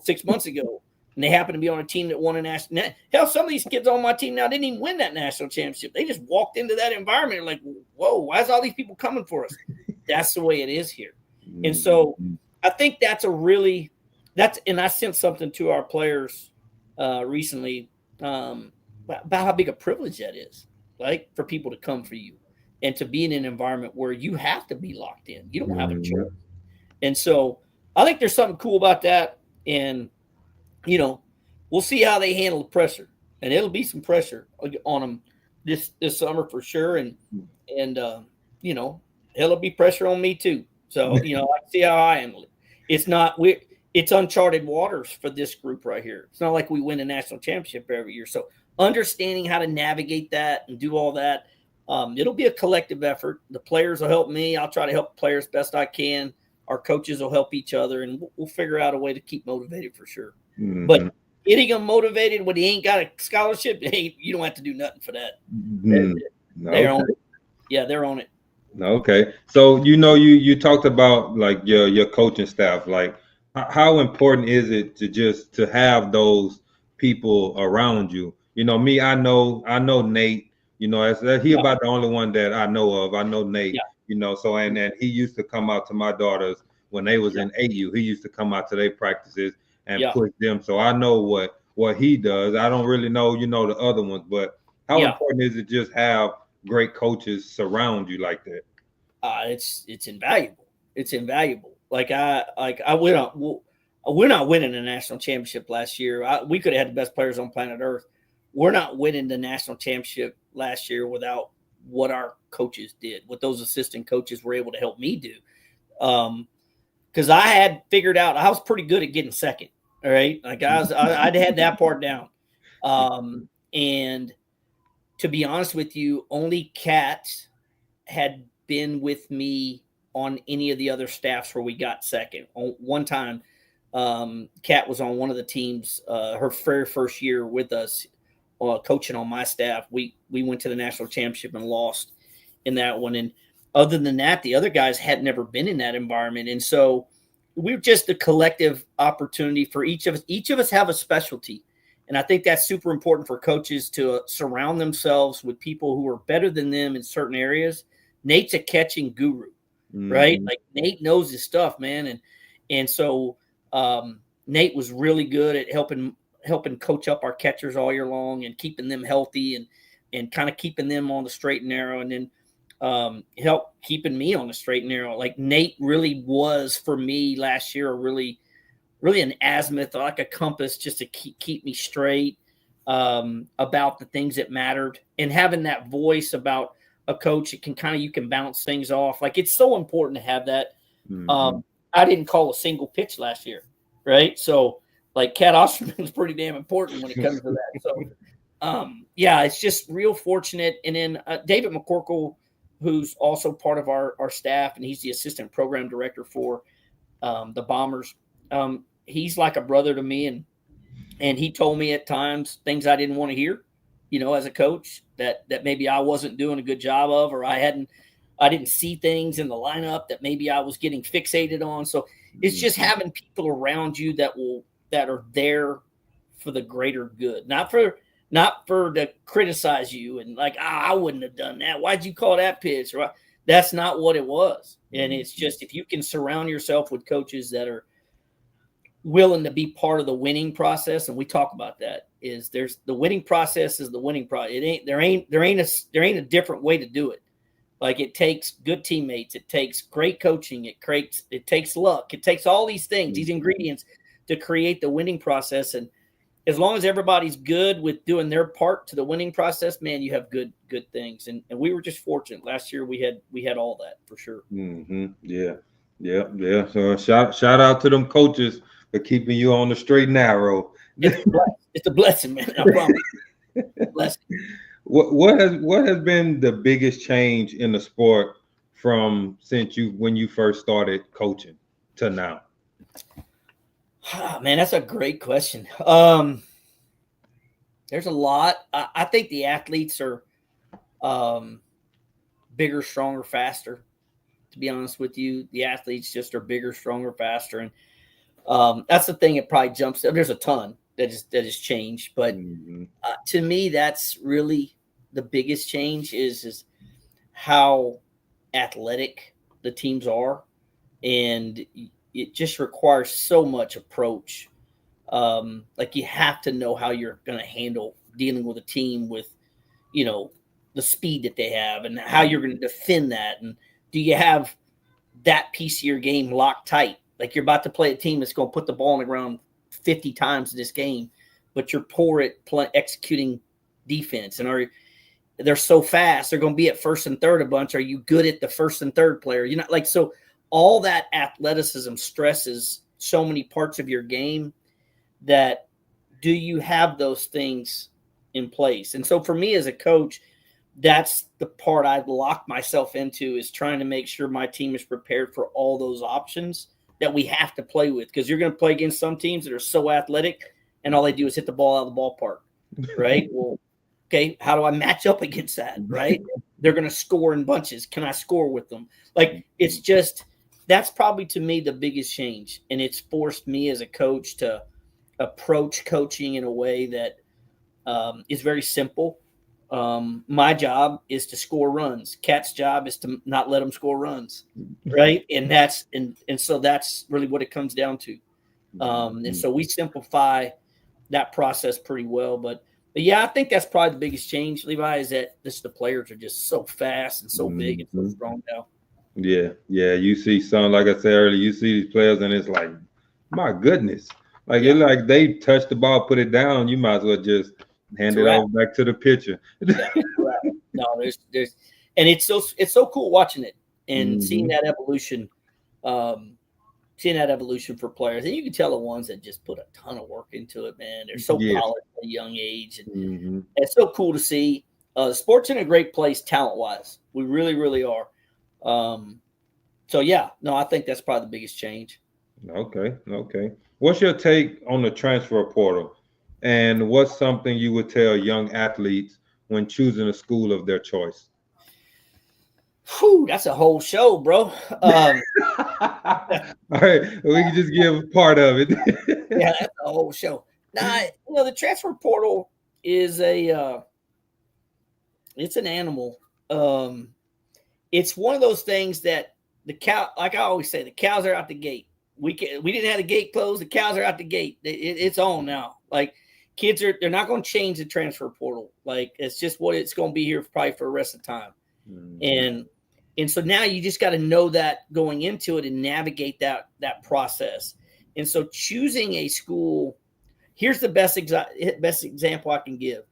6 months ago. And they happen to be on a team that won a national. Hell, some of these kids on my team now didn't even win that national championship. They just walked into that environment like, whoa, why is all these people coming for us? That's the way it is here. And so I think and I sent something to our players recently about how big a privilege that is, like for people to come for you and to be in an environment where you have to be locked in. You don't have a choice. And so I think there's something cool about that. And, we'll see how they handle the pressure, and it'll be some pressure on them this summer for sure. And it'll be pressure on me too. So, I see how I handle it. It's uncharted waters for this group right here. It's not like we win a national championship every year. So understanding how to navigate that and do all that, it'll be a collective effort. The players will help me. I'll try to help the players best I can. Our coaches will help each other, and we'll figure out a way to keep motivated for sure. Mm-hmm. But getting them motivated when he ain't got a scholarship, you don't have to do nothing for that. They're on it. Yeah, they're on it. Okay. So, you talked about like your coaching staff. Like, how important is it to have those people around you? Me, I know Nate, he about the only one that I know of. I know Nate, so, and he used to come out to my daughters when they was in AU. He used to come out to their practices and push them. So I know what he does. I don't really know, the other ones, but how important is it just have great coaches surround you like that? It's invaluable. It's invaluable. We're not winning a national championship last year. We could have had the best players on planet Earth. We're not winning the national championship last year without what our coaches did, what those assistant coaches were able to help me do. Because I had figured out I was pretty good at getting second. All right. Like I'd had that part down. And to be honest with you, only Kat had been with me on any of the other staffs where we got second. One time, Kat was on one of the teams, her very first year with us, coaching on my staff. We went to the national championship and lost in that one. And other than that, the other guys had never been in that environment. And so we're just a collective opportunity for each of us. Each of us have a specialty. And I think that's super important for coaches to surround themselves with people who are better than them in certain areas. Nate's a catching guru, right? Like Nate knows his stuff, man. And so Nate was really good at helping coach up our catchers all year long and keeping them healthy and kind of keeping them on the straight and narrow. And then help keeping me on the straight and narrow. Like Nate really was for me last year, really an azimuth, like a compass, just to keep me straight about the things that mattered, and having that voice about a coach, it can you can bounce things off. Like, it's so important to have that. I didn't call a single pitch last year, right? So like Cat Osterman is pretty damn important when it comes to that. So yeah, it's just real fortunate. And then David McCorkle, who's also part of our staff, and he's the assistant program director for the Bombers. He's like a brother to me, and he told me at times things I didn't want to hear, as a coach that maybe I wasn't doing a good job of, or I didn't see things in the lineup that maybe I was getting fixated on. So it's just having people around you that are there for the greater good, not for to criticize you and like, I wouldn't have done that. Why'd you call that pitch? Or that's not what it was. And it's just, if you can surround yourself with coaches that are willing to be part of the winning process, and we talk about that, is there's the winning process is the winning process. There ain't a different way to do it. Like, it takes good teammates, it takes great coaching, it takes luck, it takes all these things, these ingredients to create the winning process. And as long as everybody's good with doing their part to the winning process, man, you have good things. And we were just fortunate last year. We had all that for sure. Yeah. So shout out to them coaches for keeping you on the straight and narrow. It's a blessing, man. I promise. Blessing. What has been the biggest change in the sport from when you first started coaching to now? Oh, man, that's a great question. There's a lot. I think the athletes are bigger, stronger, faster. To be honest with you, the athletes just are bigger, stronger, faster, and that's the thing that probably jumps. There's a ton that has changed, but to me, that's really the biggest change is how athletic the teams are, and it just requires so much approach. Like, you have to know how you're going to handle dealing with a team with, the speed that they have, and how you're going to defend that. And do you have that piece of your game locked tight? Like, you're about to play a team that's going to put the ball on the ground 50 times in this game, but you're poor at executing defense. And they're so fast, they're going to be at first and third a bunch. Are you good at the first and third player? So all that athleticism stresses so many parts of your game. That, do you have those things in place? And so for me as a coach, that's the part I've locked myself into, is trying to make sure my team is prepared for all those options that we have to play with. Because you're going to play against some teams that are so athletic and all they do is hit the ball out of the ballpark, right? Well, okay, how do I match up against that, right? They're going to score in bunches. Can I score with them? Like, it's just, that's probably to me the biggest change. And it's forced me as a coach to approach coaching in a way that is very simple. My job is to score runs. Cat's job is to not let them score runs, right? And so that's really what it comes down to. And so we simplify that process pretty well. But yeah, I think that's probably the biggest change, Levi, is that the players are just so fast and so big and so strong now. Yeah. You see some, like I said earlier, you see these players and it's like, my goodness. Like, it's like they touch the ball, put it down. You might as well just hand it over back to the pitcher. No, there's, and it's so cool watching it and seeing that evolution, for players. And you can tell the ones that just put a ton of work into it, man. They're so polished at a young age, and it's so cool to see. The sport's in a great place talent-wise. We really, really are. So yeah, no, I think that's probably the biggest change. Okay. What's your take on the transfer portal, and what's something you would tell young athletes when choosing a school of their choice? Whew, that's a whole show, bro. All right, we can just give part of it. Yeah, that's a whole show. Now, the transfer portal is it's an animal. It's one of those things that like I always say, the cows are out the gate. We didn't have the gate closed. The cows are out the gate. It's on now. Like they're not going to change the transfer portal. Like it's just what it's going to be here probably for the rest of the time. Mm-hmm. And so now you just got to know that going into it and navigate that process. And so choosing a school, here's the best example I can give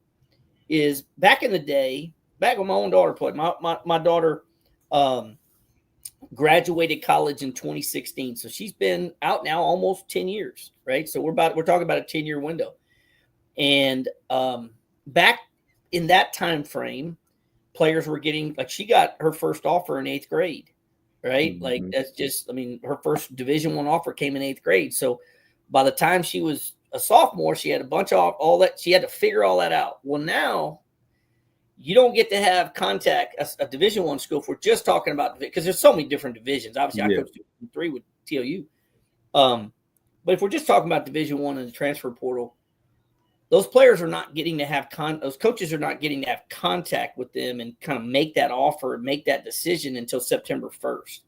is back in the day, back when my own daughter played, my daughter graduated college in 2016. So she's been out now almost 10 years, right? So we're talking about a 10-year window. And back in that time frame, players were getting, like, she got her first offer in 8th grade, right? Mm-hmm. Like that's just, I mean, her first Division I offer came in 8th grade. So by the time she was a sophomore, she had a bunch of all that. She had to figure all that out. Well, now you don't get to have contact a Division I school if we're just talking about, because there's so many different divisions. Obviously, I coached 3 with TOU. But if we're just talking about Division I and the transfer portal, those players are not getting to have those coaches are not getting to have contact with them and kind of make that offer and make that decision until September 1st.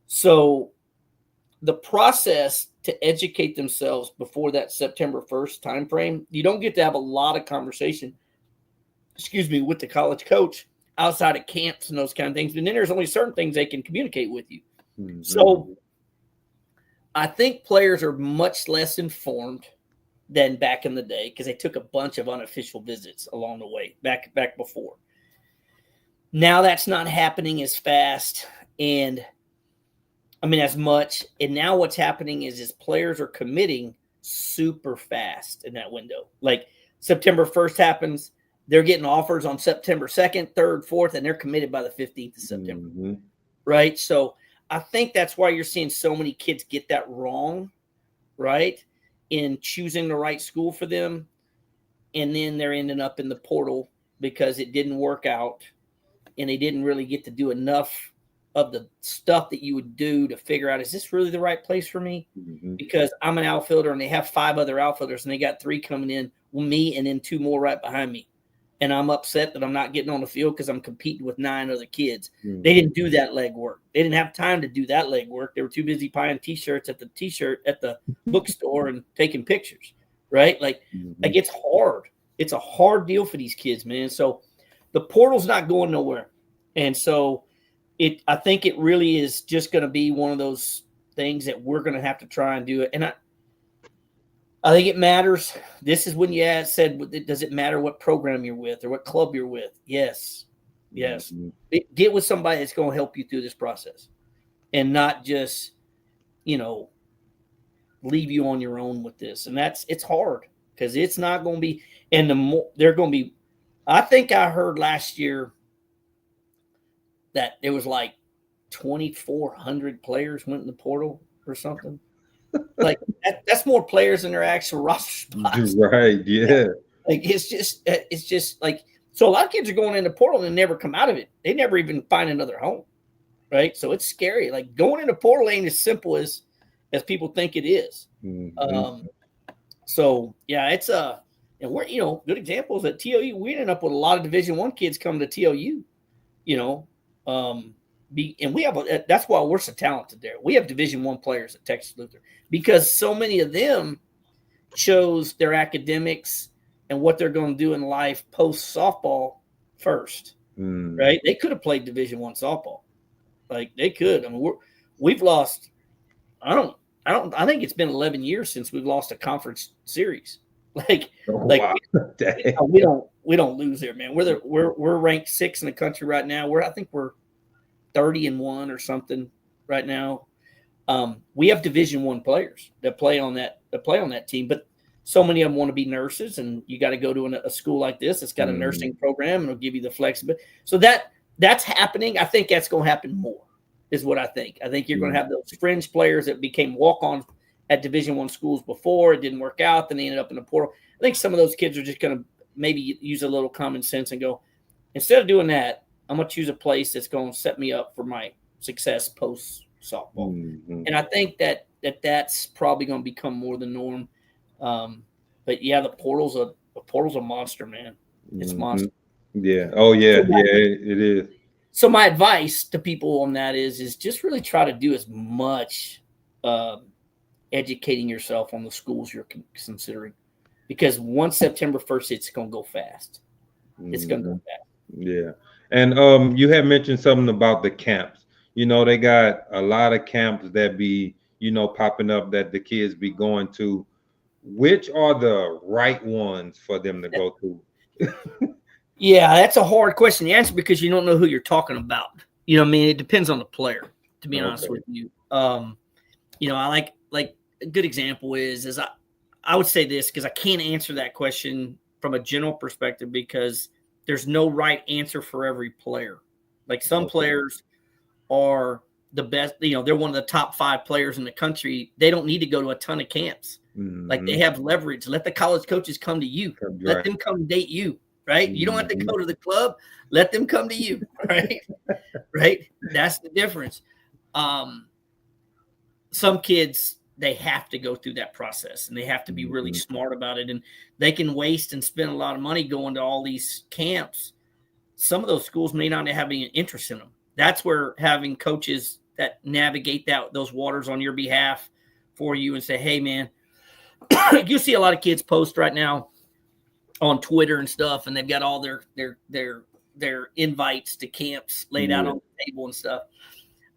So the process to educate themselves before that September 1st timeframe, you don't get to have a lot of conversation, with the college coach outside of camps and those kind of things. And then there's only certain things they can communicate with you. Mm-hmm. So I think players are much less informed than back in the day because they took a bunch of unofficial visits along the way back before. Now that's not happening as fast and as much. And now what's happening is players are committing super fast in that window. Like September 1st happens, they're getting offers on September 2nd, 3rd, 4th, and they're committed by the 15th of September. Mm-hmm. Right? So I think that's why you're seeing so many kids get that wrong, right? In choosing the right school for them. And then they're ending up in the portal because it didn't work out and they didn't really get to do enough of the stuff that you would do to figure out, is this really the right place for me? Mm-hmm. Because I'm an outfielder and they have 5 other outfielders and they got 3 coming in, me and then 2 more right behind me. And I'm upset that I'm not getting on the field because I'm competing with 9 other kids. Mm-hmm. They didn't do that leg work. They didn't have time to do that leg work. They were too busy buying T-shirts at the bookstore and taking pictures, right? Like it's hard. It's a hard deal for these kids, man. So the portal's not going nowhere. And so I think it really is just going to be one of those things that we're going to have to try and do it. And I think it matters. This is when you said, does it matter what program you're with or what club you're with? Yes. Mm-hmm. Get with somebody that's going to help you through this process and not just, leave you on your own with this. And it's hard because it's not going to be, and they're going to be, I think I heard last year that there was like 2,400 players went in the portal or something. Like that's more players than their actual roster spots. Right. Yeah. Like it's just like, so a lot of kids are going in the portal and never come out of it. They never even find another home. Right. So it's scary. Like going in the portal ain't as simple as people think it is. Mm-hmm. So yeah, it's and we're, good examples at TOU. We ended up with a lot of Division I kids coming to TOU, and we have that's why we're so talented there. We have Division I players at Texas Lutheran because so many of them chose their academics and what they're going to do in life post softball first, right? They could have played Division I softball, like they could. I mean, we've lost. I think it's been 11 years since we've lost a conference series. Wow. We don't lose there, man. We're ranked 6th in the country right now. I think we're 30-1 or something right now. We have Division I players that play on that team, but so many of them want to be nurses, and you got to go to a school like this. It's got a nursing program, and it'll give you the flexibility. So that's happening. I think that's going to happen more, is what I think. I think you're going to have those fringe players that became walk-ons at Division I schools before. It didn't work out. Then they ended up in the portal. I think some of those kids are just going to maybe use a little common sense and go, instead of doing that, I'm going to choose a place that's going to set me up for my success post softball. Mm-hmm. And I think that's probably going to become more the norm. But yeah, the portal's a monster, man. It's monster. Yeah. Oh yeah. It is. So my advice to people on that is just really try to do as much educating yourself on the schools you're considering, because once September 1st, it's going to go fast. It's going to go fast. Yeah. And you had mentioned something about the camps. They got a lot of camps that be, popping up that the kids be going to. Which are the right ones for them to go to? Yeah, that's a hard question to answer because you don't know who you're talking about. I mean, it depends on the player, to be honest with you. I like a good example is I would say this, because I can't answer that question from a general perspective because there's no right answer for every player. Like some players are the best, they're one of the top 5 players in the country. They don't need to go to a ton of camps. Like they have leverage. Let the college coaches come to you. Let them come date you. Right? You don't have to go to the club. Let them come to you. Right? Right? That's the difference. Some kids, they have to go through that process and they have to be really smart about it. And they can waste and spend a lot of money going to all these camps. Some of those schools may not have any interest in them. That's where having coaches that navigate those waters on your behalf for you and say, hey, man, you see a lot of kids post right now on Twitter and stuff, and they've got all their invites to camps laid out on the table and stuff.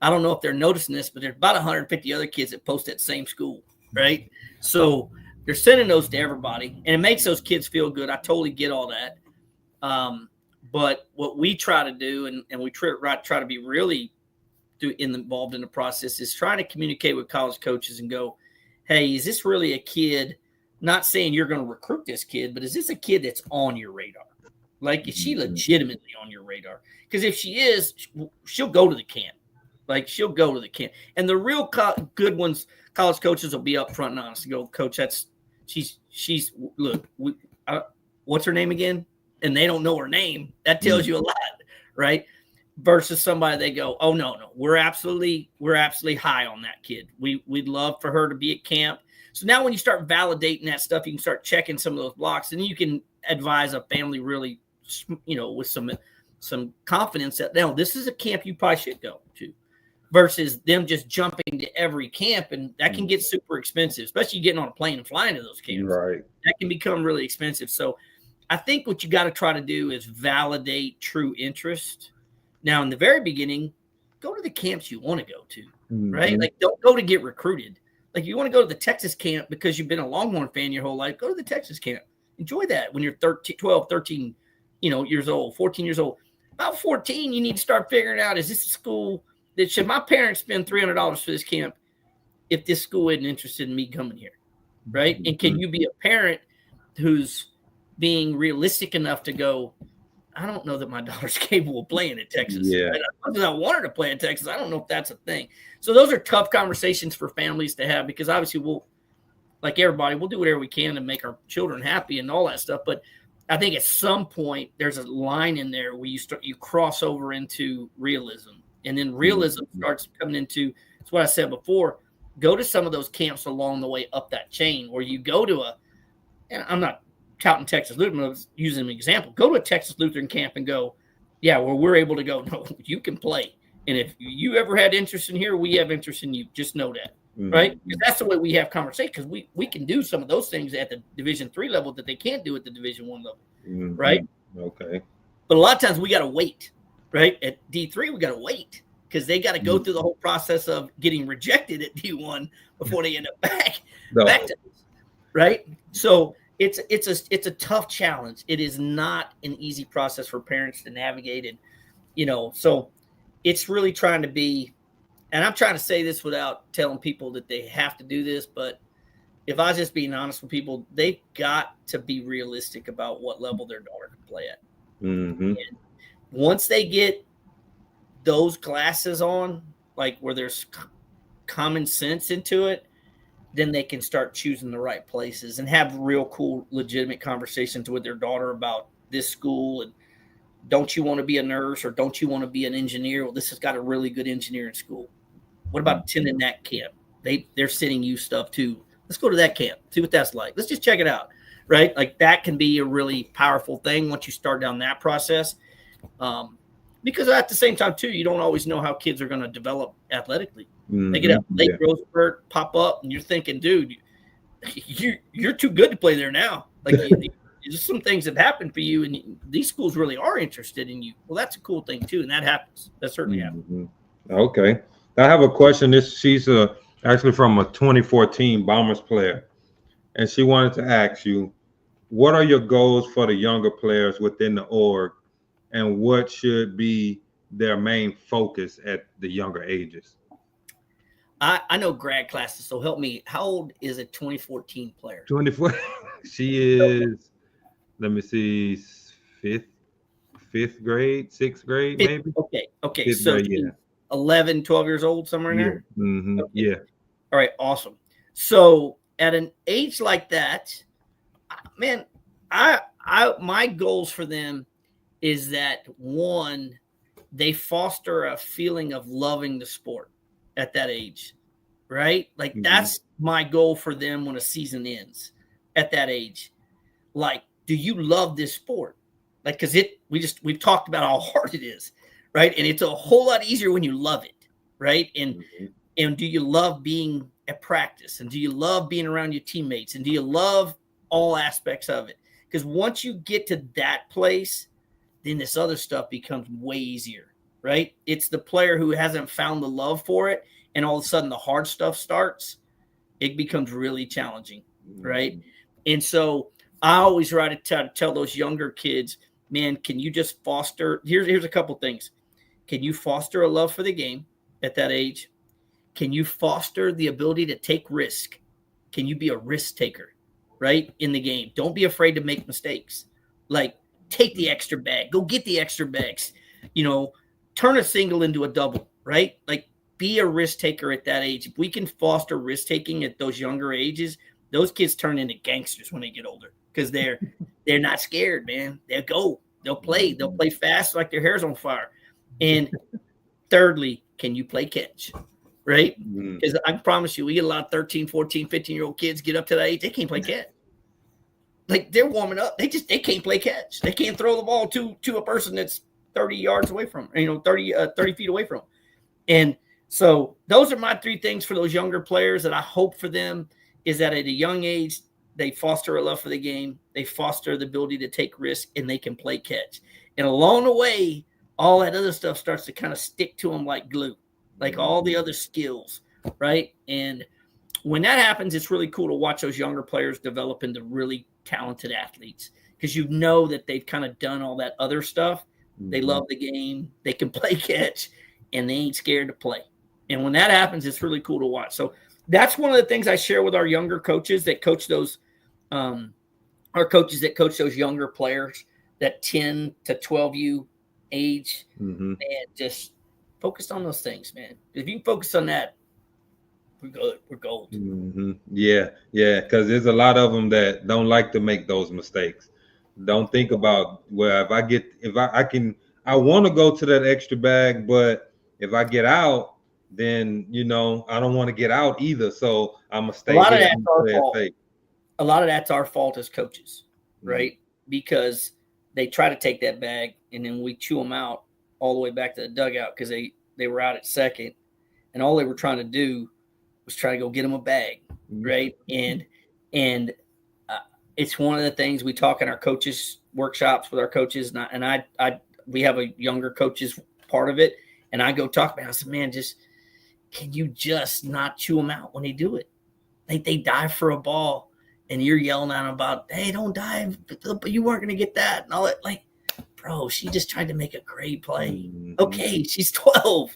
I don't know if they're noticing this, but there's about 150 other kids that post at the same school, right? So they're sending those to everybody, and it makes those kids feel good. I totally get all that. But what we try to do, and we try to be really involved in the process, is trying to communicate with college coaches and go, hey, is this really a kid? Not saying you're going to recruit this kid, but is this a kid that's on your radar? Like, is she legitimately on your radar? Because if she is, she'll go to the camp. Like, she'll go to the camp. And the real good ones, college coaches will be up front and honest and go, Coach, she's look, what's her name again? And they don't know her name. That tells you a lot, right? Versus somebody, they go, oh, no, we're absolutely high on that kid. We'd love for her to be at camp. So now when you start validating that stuff, you can start checking some of those blocks, and you can advise a family really, with some confidence that, no, this is a camp you probably should go to, versus them just jumping to every camp. And that can get super expensive, especially getting on a plane and flying to those camps. Right. That can become really expensive. So I think what you got to try to do is validate true interest. Now, in the very beginning, go to the camps you want to go to, right? Like, don't go to get recruited. Like, you want to go to the Texas camp because you've been a Longhorn fan your whole life, go to the Texas camp. Enjoy that when you're 12, 13, years old, 14 years old. About 14, you need to start figuring out, is this a school that should my parents spend $300 for this camp if this school isn't interested in me coming here, right? And can you be a parent who's being realistic enough to go, I don't know that my daughter's capable of playing in Texas. Yeah. As much as I want her to play in Texas, I don't know if that's a thing. So those are tough conversations for families to have, because obviously we'll, like everybody, we'll do whatever we can to make our children happy and all that stuff. But I think at some point there's a line in there where you cross over into realism, and then realism starts coming into, it's what I said before, go to some of those camps along the way up that chain, where you go to and I'm not touting Texas Lutheran, I was using an example. Go to a Texas Lutheran camp and go, yeah, where we're able to go, no, you can play. And if you ever had interest in here, we have interest in you. Just know that, right? Because that's the way we have conversation, because we can do some of those things at the Division III level that they can't do at the Division I level, right? Okay. But a lot of times we got to wait, right? At D3, we got to wait, because they got to go through the whole process of getting rejected at D1 before they end up back to us, right? So it's a tough challenge. It is not an easy process for parents to navigate it, so it's really trying to be, and I'm trying to say this without telling people that they have to do this, but if I was just being honest with people, they've got to be realistic about what level their daughter can play at. And once they get those glasses on, like where there's common sense into it, then they can start choosing the right places and have real cool, legitimate conversations with their daughter about this school and don't you want to be a nurse or don't you want to be an engineer? Well, this has got a really good engineering school. What about attending that camp? They're sending you stuff too. Let's go to that camp, see what that's like. Let's just check it out, right? Like that can be a really powerful thing once you start down that process. Because at the same time too, you don't always know how kids are going to develop athletically. They get a late growth spurt, pop up, and you're thinking, dude, you're too good to play there now. Like there's some things that happen for you, and these schools really are interested in you. Well, that's a cool thing too, and that happens. That certainly happens. Okay, I have a question. She's actually from a 2014 Bombers player, and she wanted to ask you, what are your goals for the younger players within the org, and what should be their main focus at the younger ages? I know grad classes, so help me. How old is a 2014 player? 24. She is, let me see, fifth grade, sixth grade, maybe. Okay. Fifth So grade, yeah. 11, 12 years old, somewhere in there? Okay. Yeah. All right, awesome. So at an age like that, man, my goals for them is that, one, they foster a feeling of loving the sport at that age, right? Like that's my goal for them when a season ends at that age. Like, do you love this sport? Like, because we've talked about how hard it is, right? And it's a whole lot easier when you love it, right? And do you love being at practice? And do you love being around your teammates? And do you love all aspects of it? Because once you get to that place, then this other stuff becomes way easier, right? It's the player who hasn't found the love for it, and all of a sudden the hard stuff starts. It becomes really challenging, right? And so I always try to tell those younger kids, man, can you just foster? Here's a couple things. Can you foster a love for the game at that age? Can you foster the ability to take risk? Can you be a risk taker, right, in the game? Don't be afraid to make mistakes. Like, take the extra bag. Go get the extra bags. Turn a single into a double, right? Like, be a risk taker at that age. If we can foster risk taking at those younger ages, those kids turn into gangsters when they get older because they're not scared, man. They'll play fast like their hair's on fire. And thirdly, can you play catch, right? Because I promise you, we get a lot of 13, 14, 15-year-old kids get up to that age, they can't play catch. Like, they're warming up. They can't play catch. They can't throw the ball to a person that's 30 yards away from, 30 feet away from. And so those are my three things for those younger players that I hope for them, is that at a young age, they foster a love for the game. They foster the ability to take risks, and they can play catch. And along the way, all that other stuff starts to kind of stick to them like glue, like all the other skills, right? And when that happens, it's really cool to watch those younger players develop into really talented athletes, because you know that they've kind of done all that other stuff. They love the game. They can play catch, and they ain't scared to play. And when that happens, it's really cool to watch. So that's one of the things I share with our younger coaches that coach those our coaches that coach those younger players, that 10 to 12U age, and just focus on those things, man. If you focus on that, we're good. We're gold. Yeah, because there's a lot of them that don't like to make those mistakes. Don't think about, well, I want to go to that extra bag, but if I get out, then I don't want to get out either. So I'm gonna stay. A lot of that's our fault as coaches, right? Because they try to take that bag, and then we chew them out all the way back to the dugout because they were out at second, and all they were trying to do was try to go get them a bag, right? And it's one of the things we talk in our coaches workshops with our coaches, and we have a younger coaches part of it, and I go talk about it. I said, man, can you just not chew them out when they do it? Like, they dive for a ball, and you're yelling at them about, hey, don't dive, but you weren't going to get that and all that. Like, bro, she just tried to make a great play. Okay, she's 12.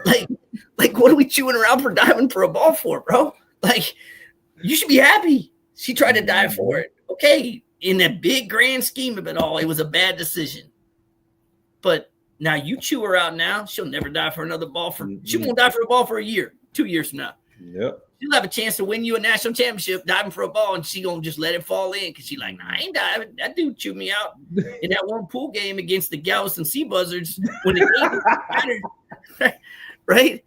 Like, what are we chewing around for diving for a ball for, bro? Like, you should be happy. She tried to dive for it. Okay, in the big grand scheme of it all, it was a bad decision. But now you chew her out now, she'll never die for another ball. She won't die for a ball for a year, 2 years from now. Yep. she'll have a chance to win you a national championship diving for a ball, and she gonna just let it fall in because she's like, nah, I ain't diving. That dude chewed me out in that one pool game against the Galveston Sea Buzzards when the game mattered. Right?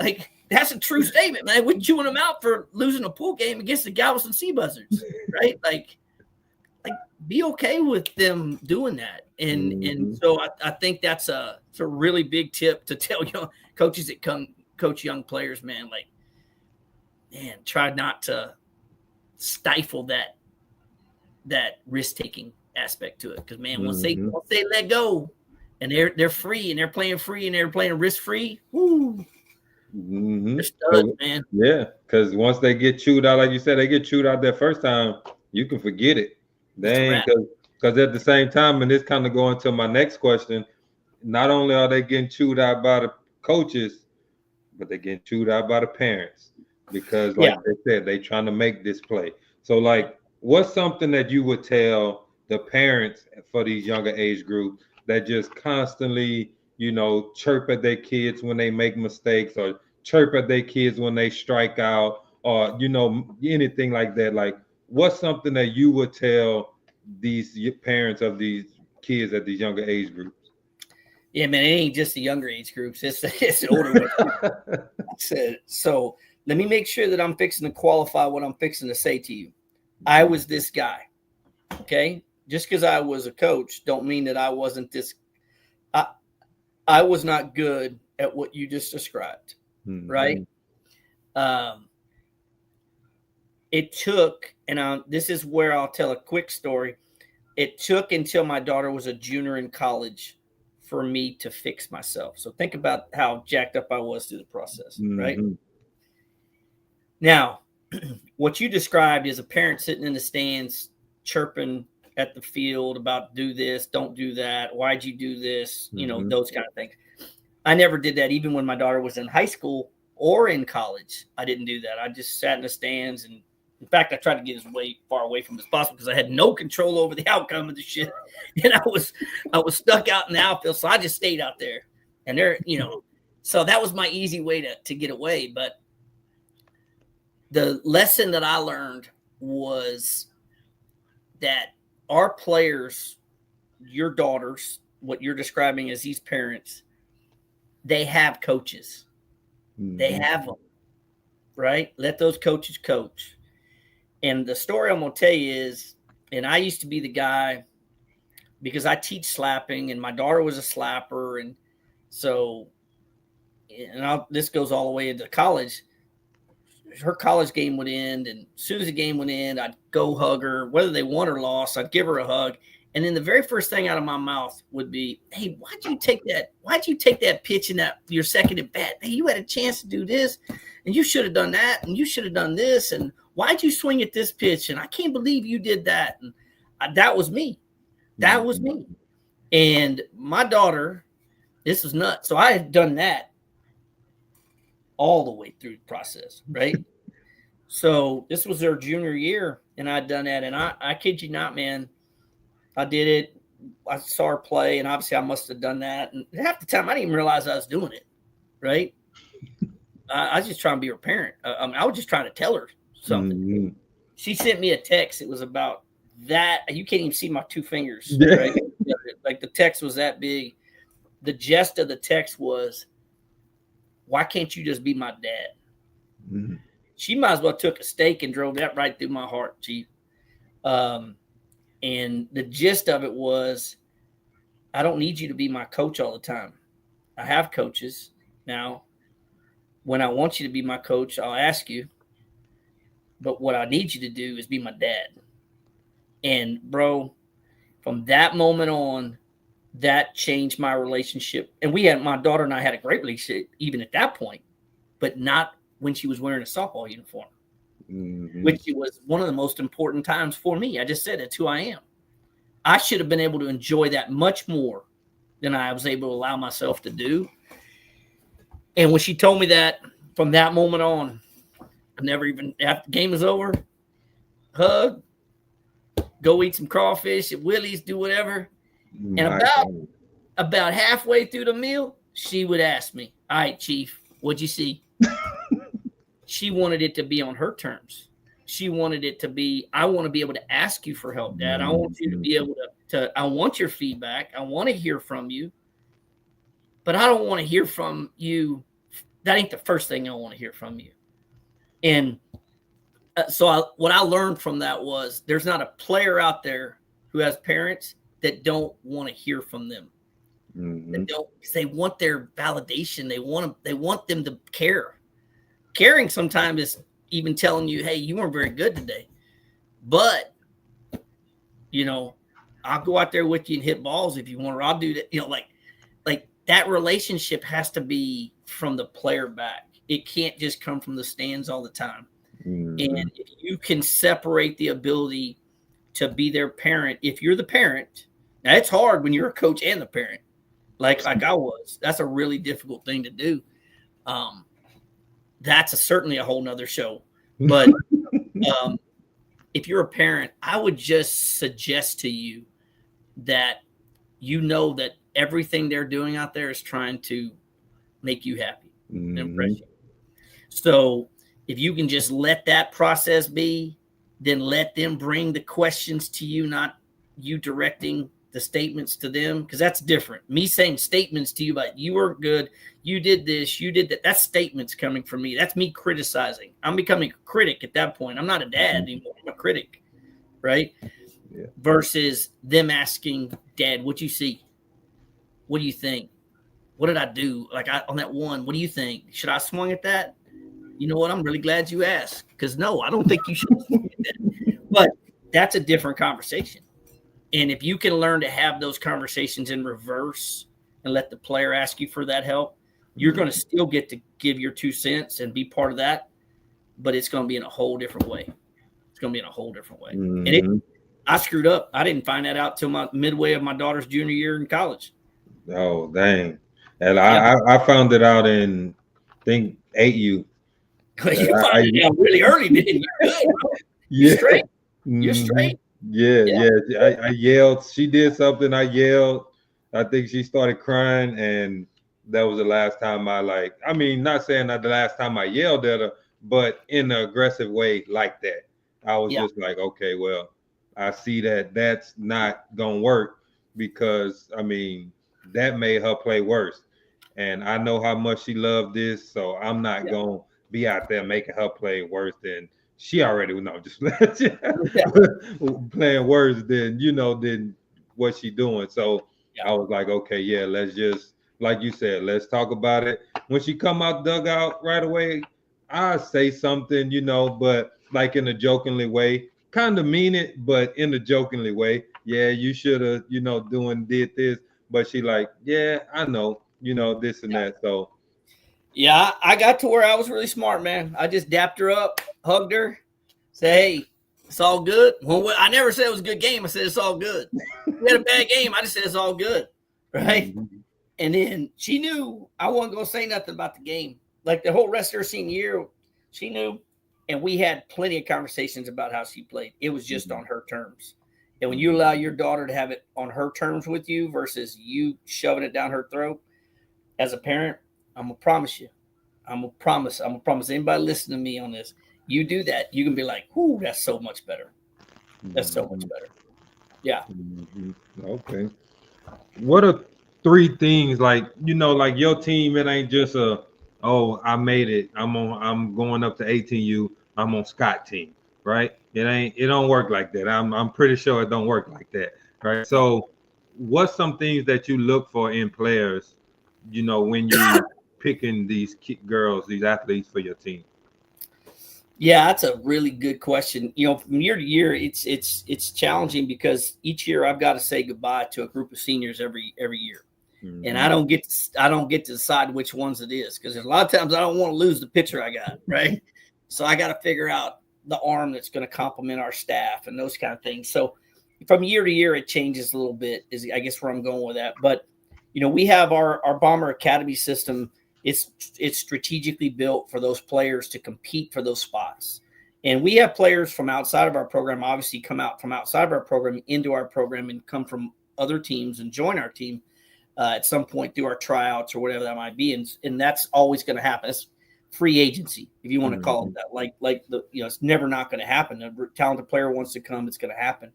Like, that's a true statement, man. We're chewing them out for losing a pool game against the Galveston Sea Buzzards, right? Like be okay with them doing that. And so I think it's a really big tip to tell young coaches that coach young players, man, like, man, try not to stifle that risk-taking aspect to it. Because, man, once they let go and they're free and they're playing free and they're playing risk-free, woo, they're studs, man. Yeah, because once they get chewed out, like you said, they get chewed out that first time, you can forget it. Because at the same time, and this kind of going to my next question, not only are they getting chewed out by the coaches, but they're getting chewed out by the parents. Because like they said, they trying to make this play. So like, what's something that you would tell the parents for these younger age groups that just constantly, chirp at their kids when they make mistakes, or chirp at their kids when they strike out, or, anything like that? Like, what's something that you would tell these parents of these kids at these younger age groups? Yeah, man, it ain't just the younger age groups. It's the older ones. So let me make sure that I'm fixing to qualify what I'm fixing to say to you. I was this guy, okay? Just because I was a coach don't mean that I wasn't this. I was not good at what you just described, right? It took, and this is where I'll tell a quick story. It took until my daughter was a junior in college for me to fix myself. So think about how jacked up I was through the process, right? Now, what you described is a parent sitting in the stands chirping at the field about do this, don't do that, why'd you do this, those kind of things. I never did that. Even when my daughter was in high school or in college, I didn't do that. I just sat in the stands, and in fact, I tried to get as far away from as possible because I had no control over the outcome of the shit. And I was stuck out in the outfield, so I just stayed out there. And so that was my easy way to get away. But the lesson that I learned was that our players, your daughters, what you're describing as these parents, they have coaches. They have them, right? Let those coaches coach. And the story I'm going to tell you is, and I used to be the guy because I teach slapping and my daughter was a slapper. And so, this goes all the way into college. Her college game would end, and as soon as the game would end, I'd go hug her. Whether they won or lost, I'd give her a hug. And then the very first thing out of my mouth would be, hey, why'd you take that pitch in your second at bat? Hey, you had a chance to do this, and you should have done that, and you should have done this, and why'd you swing at this pitch? And I can't believe you did that. And that was me. That was me. And my daughter, this was nuts. So I had done that all the way through the process, right? So this was her junior year, and I'd done that. And I kid you not, man, I did it. I saw her play, and obviously I must have done that. And half the time I didn't even realize I was doing it, right? I was just trying to be her parent. I was just trying to tell her something. She sent me a text. It was about that. You can't even see my two fingers, right? Like the text was that big. The gist of the text was, why can't you just be my dad? She might as well took a stake and drove that right through my heart, Chief. And the gist of it was, I don't need you to be my coach all the time. I have coaches. Now, when I want you to be my coach, I'll ask you. But what I need you to do is be my dad. And, bro, from that moment on, that changed my relationship. And my daughter and I had a great relationship even at that point, but not when she was wearing a softball uniform, which was one of the most important times for me. I just said it's who I am. I should have been able to enjoy that much more than I was able to allow myself to do. And when she told me that, from that moment on, I never even, after the game was over, hug, go eat some crawfish at Willie's, do whatever. And about halfway through the meal, she would ask me, all right, Chief, what'd you see? she wanted it to be on her terms. She wanted it to be, I want to be able to ask you for help, Dad. I want you to be able to I want your feedback. I want to hear from you, but I don't want to hear from you. That ain't the first thing I want to hear from you. And so what I learned from that was there's not a player out there who has parents that don't want to hear from them. They don't, because they want their validation. They want them to care. Caring sometimes is even telling you, hey, you weren't very good today, but I'll go out there with you and hit balls if you want, or I'll do that. Like that relationship has to be from the player back. It can't just come from the stands all the time. And if you can separate the ability to be their parent, if you're the parent, now it's hard when you're a coach and the parent, like I was. That's a really difficult thing to do. That's certainly a whole nother show. But if you're a parent, I would just suggest to you that that everything they're doing out there is trying to make you happy and impress you. So if you can just let that process be, then let them bring the questions to you, not you directing the statements to them, because that's different. Me saying statements to you about you weren't good, you did this, you did that. That's statements coming from me. That's me criticizing. I'm becoming a critic at that point. I'm not a dad anymore. I'm a critic, right? Yeah. Versus them asking, Dad, what you see? What do you think? What did I do? Like on that one, what do you think? Should I swing at that? You know what? I'm really glad you asked, because no, I don't think you should swing at that. But that's a different conversation. And if you can learn to have those conversations in reverse and let the player ask you for that help, you're going to still get to give your 2 cents and be part of that, but it's going to be in a whole different way. It's going to be in a whole different way. And I screwed up. I didn't find that out till my midway of my daughter's junior year in college. Oh, dang. And I found it out in, I think, 8U. You found it out really early, didn't you? You're straight. You're straight. Yeah. I yelled. She did something. I yelled. I think she started crying, and that was the last time not saying that the last time I yelled at her, but in an aggressive way like that. I was just like, okay, well, I see that that's not going to work, because, that made her play worse. And I know how much she loved this, so I'm not going to be out there making her play worse than she already just playing worse than what she doing. So I was like, okay, let's just, like you said, let's talk about it. When she come out dugout right away, I say something, but like in a jokingly way, kind of mean it, but in a jokingly way. Yeah, you should have, did this. But she like, yeah, I know, this and that. So yeah, I got to where I was really smart, man. I just dapped her up, hugged her, said, hey, it's all good. Well, I never said it was a good game. I said it's all good. We had a bad game. I just said it's all good, right? And then she knew I wasn't going to say nothing about the game. Like the whole rest of her senior year, she knew. And we had plenty of conversations about how she played. It was just on her terms. And when you allow your daughter to have it on her terms with you versus you shoving it down her throat, as a parent, I'm going to promise you. I'm going to promise anybody listening to me on this. You do that, you can be like, "Ooh, that's so much better. That's so much better." Yeah. Okay. What are 3 things like your team? It ain't just I made it. I'm going up to 18U. I'm on Scott team, right? It don't work like that. I'm pretty sure it don't work like that, right? So, what's some things that you look for in players, when you're picking these girls, these athletes for your team? Yeah, that's a really good question. From year to year, it's challenging because each year I've got to say goodbye to a group of seniors every year, and I don't get to decide which ones it is, because there's a lot of times I don't want to lose the pitcher I got, right? So I got to figure out the arm that's going to complement our staff and those kind of things. So from year to year, it changes a little bit. Is I guess where I'm going with that. But we have our Bomber Academy system. It's strategically built for those players to compete for those spots. And we have players from outside of our program obviously come out from outside of our program into our program and come from other teams and join our team at some point through our tryouts or whatever that might be. And that's always going to happen. free agency, if you want to call it that. Like it's never not going to happen. A talented player wants to come, it's going to happen.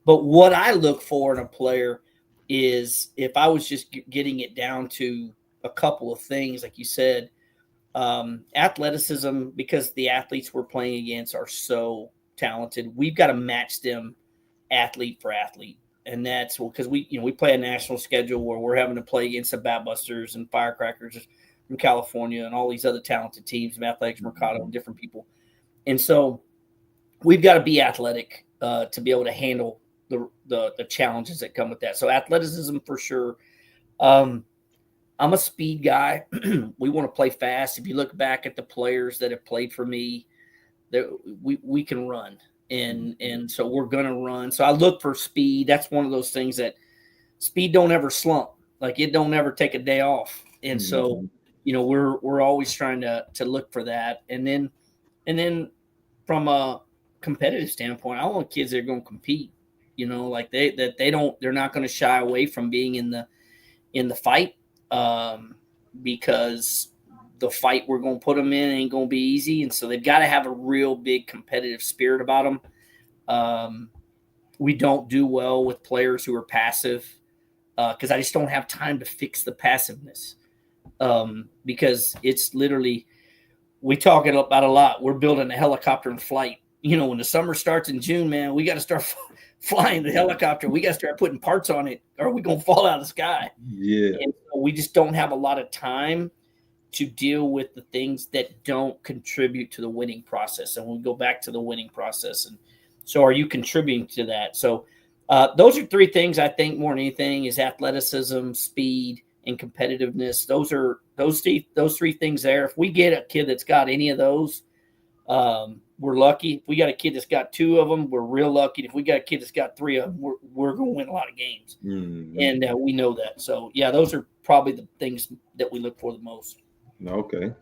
But what I look for in a player is, if I was just getting it down to a couple of things, like you said, athleticism, because the athletes we're playing against are so talented. We've got to match them athlete for athlete. And that's because we play a national schedule where we're having to play against the Bat Busters and Firecrackers from California and all these other talented teams, Athletics, Mercado, and different people. And so we've got to be athletic to be able to handle the challenges that come with that. So athleticism for sure. I'm a speed guy. We want to play fast. If you look back at the players that have played for me, we can run. And so we're going to run. So I look for speed. That's one of those things that speed don't ever slump. Like, it don't ever take a day off. And so, we're always trying to look for that. And then from a competitive standpoint, I want kids that are going to compete, they're not going to shy away from being in the fight, because the fight we're going to put them in ain't going to be easy. And so they've got to have a real big competitive spirit about them. We don't do well with players who are passive, because I just don't have time to fix the passiveness, because it's literally, we talk about a lot. We're building a helicopter in flight. When the summer starts in June, man, we got to start flying the helicopter. We got to start putting parts on it, or we're going to fall out of the sky. Yeah. And so we just don't have a lot of time to deal with the things that don't contribute to the winning process. And we go back to the winning process. And so, are you contributing to that? So those are three things I think more than anything is athleticism, speed, and competitiveness. Those three things there. If we get a kid that's got any of those, we're lucky. If we got a kid that's got two of them, we're real lucky. If we got a kid that's got three of them, we're going to win a lot of games. And we know that. So, yeah, those are probably the things that we look for the most. Okay.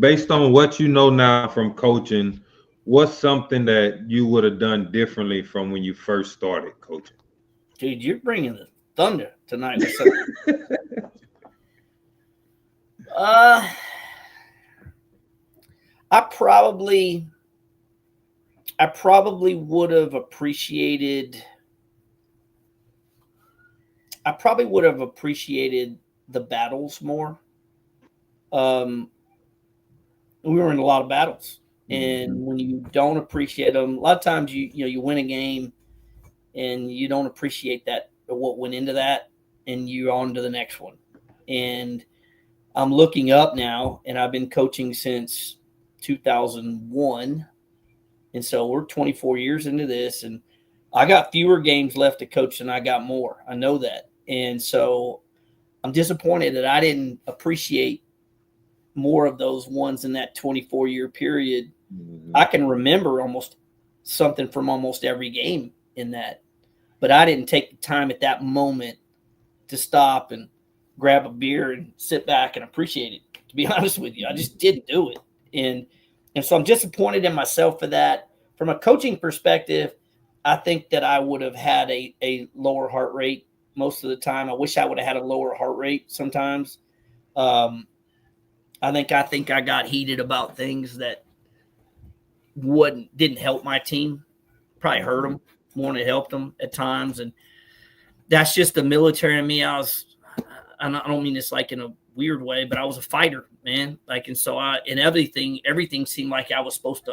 Based on what you know now from coaching, what's something that you would have done differently from when you first started coaching? Dude, you're bringing the thunder tonight. I probably would have appreciated. The battles more. We were in a lot of battles, and when you don't appreciate them, a lot of times you win a game, and you don't appreciate that or what went into that, and you're on to the next one. And I'm looking up now, and I've been coaching since 2001, and so we're 24 years into this, and I got fewer games left to coach than I got more. I know that, and so I'm disappointed that I didn't appreciate more of those ones in that 24-year period. I can remember almost something from almost every game in that, but I didn't take the time at that moment to stop and grab a beer and sit back and appreciate it. To be honest with you, I just didn't do it. And so I'm disappointed in myself for that. From a coaching perspective, I think that I would have had a lower heart rate most of the time. I wish I would have had a lower heart rate sometimes. I think I got heated about things that didn't help my team. Probably hurt them more than it helped them at times. And that's just the military in me. I don't mean this like in a weird way, but I was a fighter, man. Like, and so everything seemed like I always felt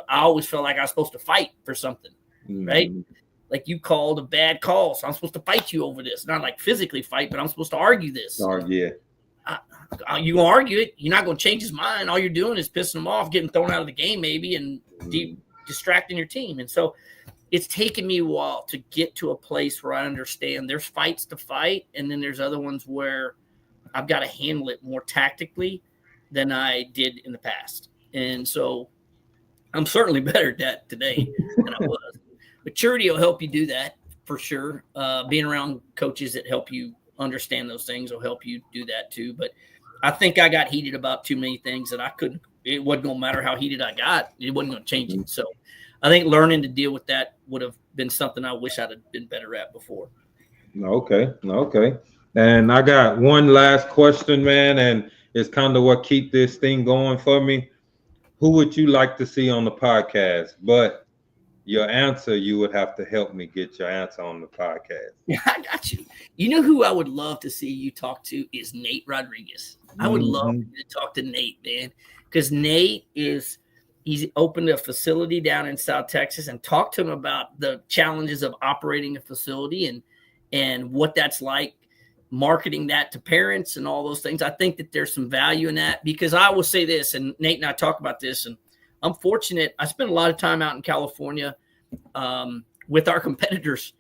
like I was supposed to fight for something, right? Like, you called a bad call, so I'm supposed to fight you over this. Not like physically fight, but I'm supposed to argue this. Yeah. You gonna argue it? You're not gonna change his mind. All you're doing is pissing him off, getting thrown out of the game, maybe, and distracting your team. And so, it's taken me a while to get to a place where I understand there's fights to fight, and then there's other ones where I've got to handle it more tactically than I did in the past. And so, I'm certainly better at that today than I was. Maturity will help you do that for sure. Being around coaches that help you understand those things will help you do that too. But I think I got heated about too many things that it wasn't going to matter how heated I got. It wasn't going to change it. So I think learning to deal with that would have been something I wish I'd have been better at before. Okay. And I got one last question, man. And It's kind of what keep this thing going for me. Who would you like to see on the podcast? But your answer, you would have to help me get your answer on the podcast. Yeah, I got you. You know who I would love to see you talk to is Nate Rodriguez. I would love to talk to Nate, man, because Nate he's opened a facility down in South Texas, and talk to him about the challenges of operating a facility and what that's like, marketing that to parents and all those things. I think that there's some value in that, because I will say this, and Nate and I talk about this, and I'm fortunate. I spent a lot of time out in California with our competitors,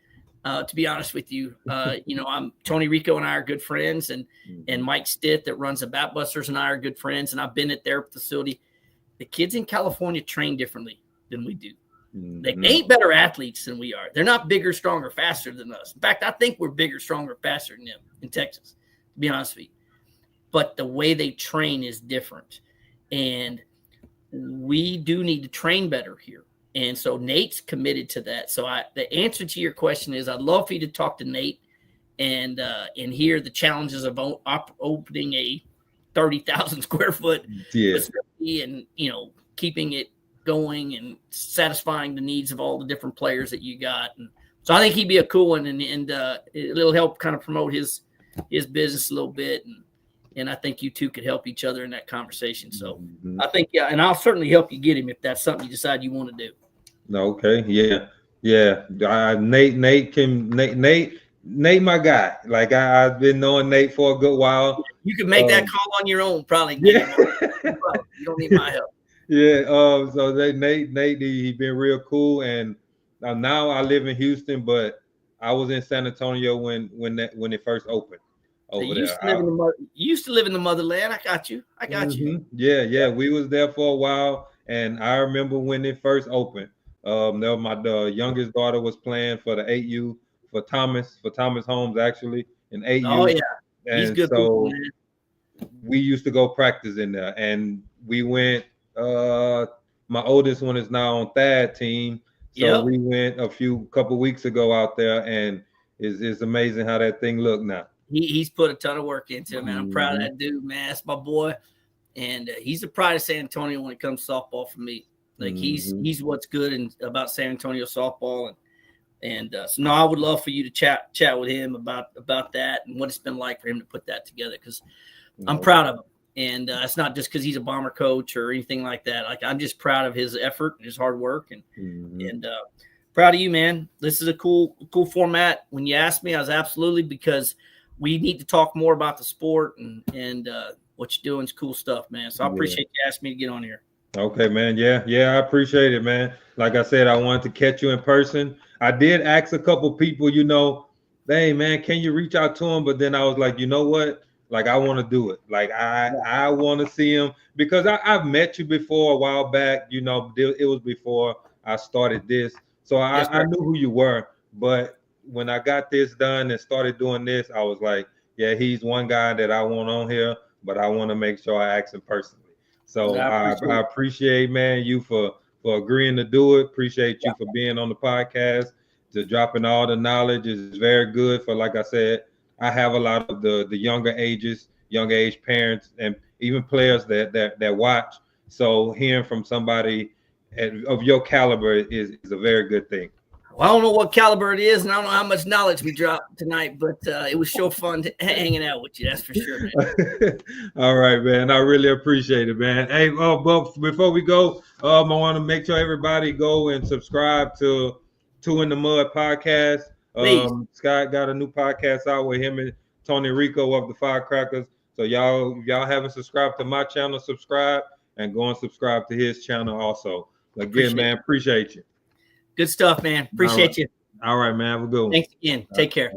to be honest with you. I'm Tony Rico and I are good friends, and Mike Stitt that runs the Bat Busters and I are good friends, and I've been at their facility. The kids in California train differently than we do. They ain't better athletes than we are. They're not bigger, stronger, faster than us. In fact, I think we're bigger, stronger, faster than them in Texas, to be honest with you. But the way they train is different. And we do need to train better here. And so Nate's committed to that. So the answer to your question is, I'd love for you to talk to Nate and hear the challenges of opening a 30,000 square foot facility, and keeping it going and satisfying the needs of all the different players that you got. And so I think he'd be a cool one, and it'll help kind of promote his business a little bit, and I think you two could help each other in that conversation. So I think, and I'll certainly help you get him if that's something you decide you want to do. Okay, yeah. Nate, my guy. Like I've been knowing Nate for a good while. You can make that call on your own, probably. Yeah. You don't need my help. Yeah. So Nate, he's been real cool, and now I live in Houston, but I was in San Antonio when it first opened over there. You used to live in the motherland. I got you. You. Yeah. We was there for a while, and I remember when it first opened. The youngest daughter was playing for the 8U for Thomas Holmes, actually, in 8U. Oh yeah, he's good. So we used to go practice in there, and we went. My oldest one is now on Thad team, so we went couple weeks ago out there, and it's amazing how that thing look now. He's put a ton of work into it, man. I'm proud of that dude, man. That's my boy, and he's the pride of San Antonio when it comes to softball for me. Like he's what's good about San Antonio softball, and so no, I would love for you to chat with him about that and what it's been like for him to put that together, because I'm proud of him. And it's not just because he's a Bomber coach or anything like that. Like, I'm just proud of his effort and his hard work, and proud of you, man. This is a cool format. When you asked me, I was absolutely, because we need to talk more about the sport, and what you're doing is cool stuff, man. So I appreciate you asking me to get on here. Okay, man. Yeah, I appreciate it, man. Like I said, I wanted to catch you in person. I did ask a couple people, hey, man, can you reach out to him? But then I was like, you know what? Like, I want to do it. Like, I want to see him, because I've met you before a while back. It was before I started this. So I knew who you were. But when I got this done and started doing this, I was like, yeah, he's one guy that I want on here, but I want to make sure I ask him personally. So I appreciate, man, you for agreeing to do it. Appreciate you for being on the podcast, to dropping all the knowledge. Is very good for, like I said, I have a lot of the younger age parents, and even players that watch. So hearing from somebody of your caliber is a very good thing. Well, I don't know what caliber it is, and I don't know how much knowledge we dropped tonight, but it was so fun hanging out with you. That's for sure, man. All right, man. I really appreciate it, man. Hey, but before we go, I want to make sure everybody go and subscribe to Two in the Mud podcast. Scott got a new podcast out with him and Tony Rico of the Firecrackers. So if y'all haven't subscribed to my channel, subscribe, and go and subscribe to his channel also. Again, man, appreciate you. Good stuff, man. Appreciate you. All right, man. Have a good one. Thanks again. Take care.